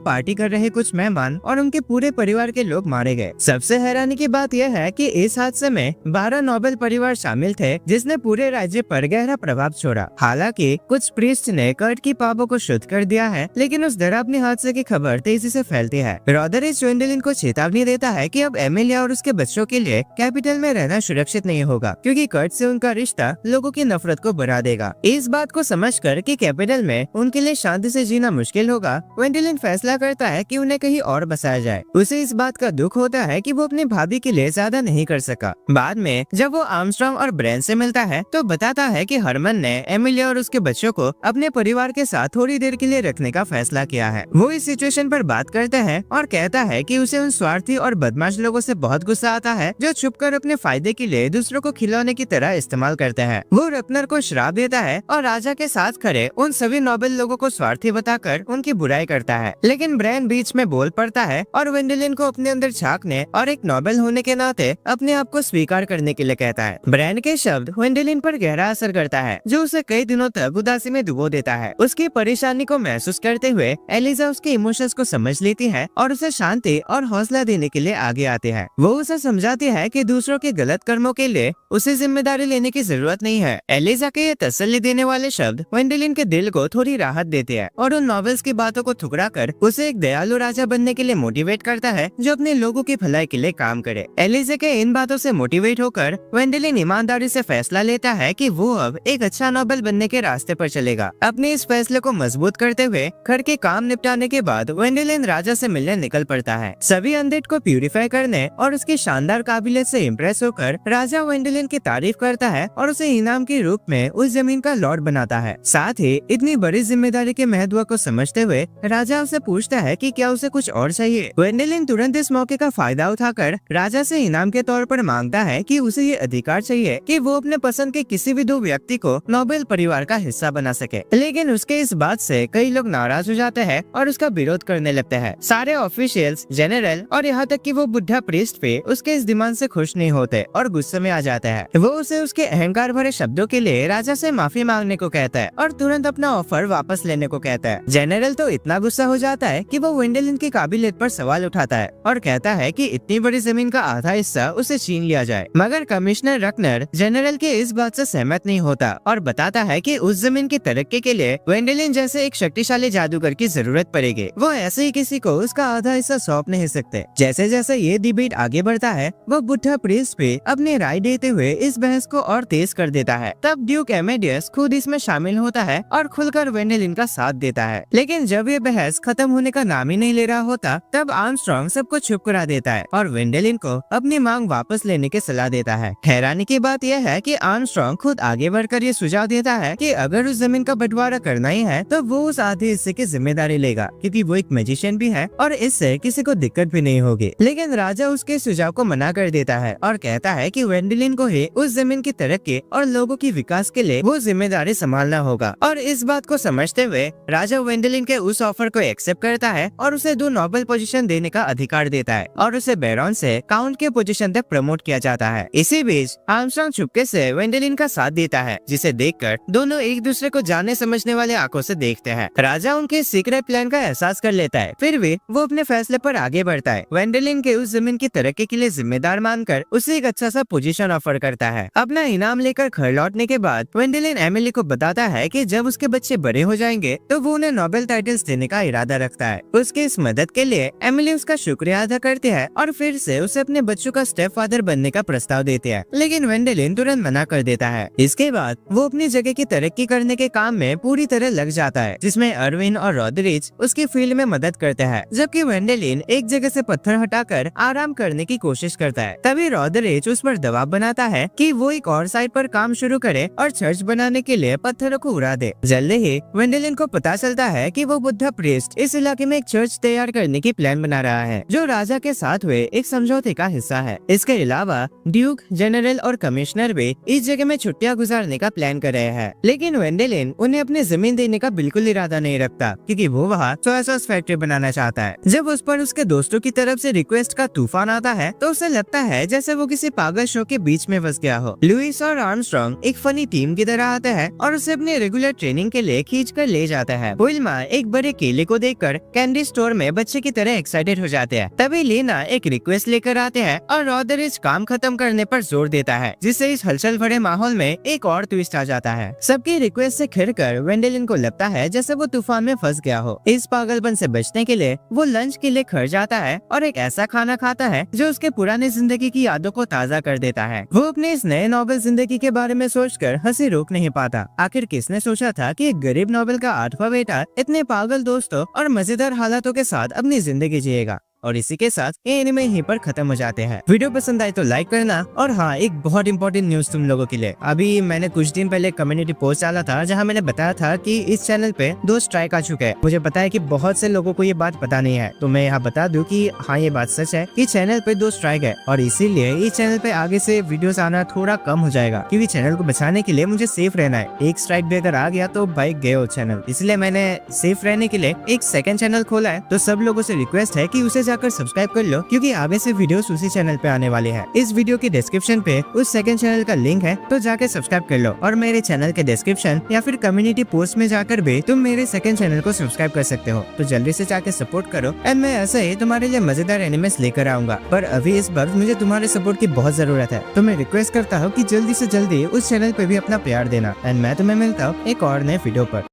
पार्टी कर रहे कुछ मेहमान और उनके पूरे परिवार के लोग मारे गए। सबसे हैरानी की बात यह है कि इस हादसे में 12 नोबेल परिवार शामिल थे जिसने पूरे राज्य पर गहरा प्रभाव छोड़ा। हालांकि कुछ प्रीस्ट ने कर्ट की पापों को शुद्ध कर दिया है, लेकिन उस डरावनी हादसे की खबर तेजी से फैलती है। रॉड्रिज वेंडेलिन को चेतावनी देता है कि अब एमिलिया और उसके बच्चों के लिए कैपिटल में रहना सुरक्षित नहीं होगा, क्योंकि कर्ट से उनका रिश्ता लोगों की नफरत को बढ़ा देगा। इस बात को समझकर कि कैपिटल में उनके लिए शांति से जीना मुश्किल होगा, वेंडेलिन फैसला करता है कि उन्हें कहीं और बसाया जाए। उसे इस बात का दुख होता है कि वो अपनी भाभी के लिए ज्यादा नहीं कर सका। बाद में जब वो आर्मस्ट्रांग और ब्रेन से मिलता है तो बताता है कि हरमन ने एमिलिया और उसके बच्चों को अपने परिवार के साथ थोड़ी देर के लिए रखने का फैसला किया है। वो इस सिचुएशन पर बात करते हैं और कहता है कि उसे उन स्वार्थी और बदमाश लोगों से बहुत गुस्सा आता है जो छुपकर अपने फायदे के लिए दूसरों को खिलौने की तरह इस्तेमाल करते हैं। वो रत्नर को श्राप देता है और राजा के साथ खड़े उन सभी नोबेल लोगों को स्वार्थी बताकर उनकी बुराई करता है, लेकिन ब्रेन बीच में बोल पड़ता है और वेंडेलिन को अपने अंदर झांकने और एक नोबेल होने के नाते अपने आप को स्वीकार करने के लिए कहता है। ब्रेन के शब्द वेंडेलिन पर गहरा असर करता है जो उसे कई दिनों तक उदासी में डुबो देता है। उसकी परेशानी को महसूस करते हुए एलिजा उसके इमोशंस को समझ लेती है और उसे शांति और हौसला देने के लिए आगे आते हैं। वो उसे समझाती है कि दूसरों के गलत कर्मों के लिए उसे जिम्मेदारी लेने की जरूरत नहीं है। एलिजा के ये तसल्ली देने वाले शब्द वेंडेलिन के दिल को थोड़ी राहत देते हैं और उन नॉवेल्स की बातों को ठुकरा कर उसे एक दयालु राजा बनने के लिए मोटिवेट करता है जो अपने लोगों की भलाई के लिए काम करे। एलिजा के इन बातों से मोटिवेट होकर वेंडेलिन ईमानदारी से फैसला लेता है कि वो अब एक अच्छा नोबेल बनने के रास्ते पर चलेगा। अपने इस फैसले को मजबूत करते हुए घर के काम निपटाने के बाद वेंडेलिन राजा से मिलने निकल पड़ता है। सभी अनडेड को प्यूरिफाई करने और उसकी शानदार काबिलियत से इम्प्रेस होकर राजा वेंडेलिन की तारीफ करता है और उसे इनाम के रूप में उस जमीन का लॉर्ड बनाता है। साथ ही इतनी बड़ी जिम्मेदारी के महत्व को समझते हुए राजा उसे पूछता है कि क्या उसे कुछ और चाहिए। वेंडेलिन तुरंत इस मौके का फायदा उठाकर राजा से इनाम के तौर पर मांगता है कि उसे ये अधिकार चाहिए कि वो अपने पसंद के किसी भी 2 व्यक्ति को नोबेल परिवार का हिस्सा बना सके, लेकिन उसके इस बात से कई लोग नाराज हो जाते हैं और उसका विरोध करने लगते हैं। सारे ऑफिशियल्स, जनरल और यहाँ तक कि वो बुढ़ा प्रीस्ट भी उसके इस डिमांड से खुश नहीं होते और गुस्से में आ जाते हैं। वो उसे उसके अहंकार भरे शब्दों के लिए राजा से माफी मांगने को कहता है और तुरंत अपना ऑफर वापस लेने को कहता है। जनरल तो इतना गुस्सा हो जाता है कि वो वेंडेलिन की काबिलियत पर सवाल उठाता है और कहता है कि इतनी बड़ी जमीन का आधा हिस्सा उसे छीन लिया जाए, मगर कमिश्नर रकनर जनरल के इस बात से सहमत नहीं होता और बताता है कि उस जमीन की तरक्की के लिए वेंडेलिन जैसे एक शक्तिशाली जादूगर की जरूरत पड़ेगी। वो ऐसे ही किसी को उसका आधा हिस्सा सौंप नहीं सकते। जैसे जैसे ये डिबेट आगे बढ़ता है वो बुढ़ा प्रीस्ट भी अपनी राय देते हुए इस बहस को और तेज कर देता है। तब ड्यूक एमेडियस खुद इसमें शामिल होता है और खुलकर वेंडेलिन का साथ देता है, लेकिन जब ये बहस खत्म होने का नाम ही नहीं ले रहा होता तब आर्मस्ट्रांग सबको चुप करा देता है और वेंडेलिन को अपनी मांग वापस लेने की सलाह देता है। हैरानी की बात यह है कि आर्मस्ट्रांग खुद आगे बढ़कर ये सुझाव देता है कि अगर उस जमीन का बंटवारा करना ही है तो वो उस आधे हिस्से की जिम्मेदारी लेगा, क्योंकि वो एक मैजिशियन भी है और इससे किसी को दिक्कत भी नहीं होगी। लेकिन राजा उसके सुझाव को मना कर देता है और और कहता है कि वेंडेलिन को ही उस जमीन की तरक्की और लोगों की विकास के लिए वो जिम्मेदारी संभालना होगा। और इस बात को समझते हुए राजा वेंडेलिन के उस ऑफर को एक्सेप्ट करता है और उसे 2 नोबेल पोजीशन देने का अधिकार देता है और उसे बैरन से काउंट के पोजीशन तक प्रमोट किया जाता है। इसी बीच आर्मस्ट्रांग चुपके से वेंडेलिन का साथ देता है, जिसे देखकर दोनों एक दूसरे को जानने समझने वाले आंखों से देखते हैं। राजा उनके सीक्रेट प्लान का एहसास कर लेता है, फिर भी वो अपने फैसले पर आगे बढ़ता है। वेंडेलिन के उस जमीन की तरक्की के लिए जिम्मेदार मानकर उसे एक अच्छा सा पोजीशन ऑफर करता है। अपना इनाम लेकर घर लौटने के बाद वेंडेलिन एमिली को बताता है कि जब उसके बच्चे बड़े हो जाएंगे तो वो उन्हें नोबेल टाइटल्स देने का इरादा रखता है। उसकी इस मदद के लिए एमिली उसका शुक्रिया अदा करती है और फिर से उसे अपने बच्चों का स्टेप फादर बनने का प्रस्ताव देती है, लेकिन वेंडेलिन तुरंत मना कर देता है। इसके बाद वो अपनी जगह की तरक्की करने के काम में पूरी तरह लग जाता है, जिसमें अर्विन और रॉदरिच उसकी फील्ड में मदद करते हैं, जबकि वेंडेलिन एक जगह से पत्थर हटाकर आराम करने की कोशिश करता है। तभी रॉदरिच उस पर दबाव बनाता है कि वो एक और साइड पर काम शुरू करे और चर्च बनाने के लिए पत्थरों को उड़ा दे। जल्दी ही वेंडेलिन को पता चलता है कि वो बुद्धा प्रीस्ट इस इलाके में एक चर्च तैयार करने की प्लान बना रहा है, जो राजा के साथ हुए एक समझौते का हिस्सा है। इसके अलावा ड्यूक, जनरल और कमिश्नर भी इस जगह में छुट्टियां गुजारने का प्लान कर रहे हैं, लेकिन वेंडेलिन उन्हें अपनी जमीन देने का बिल्कुल इरादा नहीं रखता, क्योंकि वो वहाँ सोया सॉस फैक्ट्री बनाना चाहता है। जब उस पर उसके दोस्तों की तरफ से रिक्वेस्ट का तूफान आता है तो उसे लगता है जैसे वो किसी पागल शो के बीच में फंस गया हो। लुइस और आर्मस्ट्रांग एक फनी टीम की तरह आते हैं और उसे अपने रेगुलर ट्रेनिंग के लिए खींच कर ले जाता है। विल्मा एक बड़े केले को देखकर कैंडी स्टोर में बच्चे की तरह एक्साइटेड हो जाते हैं। तभी लीना एक रिक्वेस्ट लेकर आते हैं और रॉदरिच काम खत्म करने पर जोर देता है, जिससे इस हलचल भरे माहौल में एक और ट्विस्ट आ जाता है। सबकी रिक्वेस्ट से खिरकर वेंडेलिन को लगता है जैसे वो तूफान में फंस गया हो। इस पागलपन से बचने के लिए वो लंच के लिए घर जाता है और एक ऐसा खाना खाता है जो उसके पुरानी जिंदगी की यादों को ताजा कर देता है। वो अपने इस नए नोबेल जिंदगी के बारे में सोचकर हंसी रोक नहीं पाता। आखिर किसने सोचा था कि एक गरीब नोबेल का 8वां बेटा इतने पागल दोस्तों और मजेदार हालातों के साथ अपनी जिंदगी जिएगा। और इसी के साथ ये एनिमे यहीं पर खत्म हो जाते हैं। वीडियो पसंद आए तो लाइक करना। और हाँ, एक बहुत इंपॉर्टेंट न्यूज तुम लोगों के लिए। अभी मैंने कुछ दिन पहले कम्युनिटी पोस्ट डाला था जहां मैंने बताया था कि इस चैनल पे 2 स्ट्राइक आ चुके हैं। मुझे पता है कि बहुत से लोगों को ये बात पता नहीं है, तो मैं यहाँ बता दूं कि हाँ, ये बात सच है कि चैनल पे 2 स्ट्राइक है और इसीलिए इस चैनल पे आगे से वीडियोस आना थोड़ा कम हो जाएगा, क्योंकि चैनल को बचाने के लिए मुझे सेफ रहना है। एक स्ट्राइक भी अगर आ गया तो बाइक गए हो चैनल, इसलिए मैंने सेफ रहने के लिए एक सेकंड चैनल खोला है। तो सब लोगों से रिक्वेस्ट है कि उसे जाकर सब्सक्राइब कर लो, क्योंकि आगे से वीडियोस उसी चैनल पे आने वाले हैं। इस वीडियो की डिस्क्रिप्शन पे उस सेकंड चैनल का लिंक है, तो जाके सब्सक्राइब कर लो। और मेरे चैनल के डिस्क्रिप्शन या फिर कम्युनिटी पोस्ट में जाकर भी तुम मेरे सेकंड चैनल को सब्सक्राइब कर सकते हो। तो जल्दी से जाके सपोर्ट करो एंड मैं ऐसे ही तुम्हारे लिए मजेदार एनिमेस लेकर आऊंगा। पर अभी इस वक्त मुझे तुम्हारे सपोर्ट की बहुत जरूरत है, तो मैं रिक्वेस्ट करता हूँ कि जल्दी से जल्दी उस चैनल पे भी अपना प्यार देना। एंड मैं तुम्हें मिलता हूँ एक और नए वीडियो पर।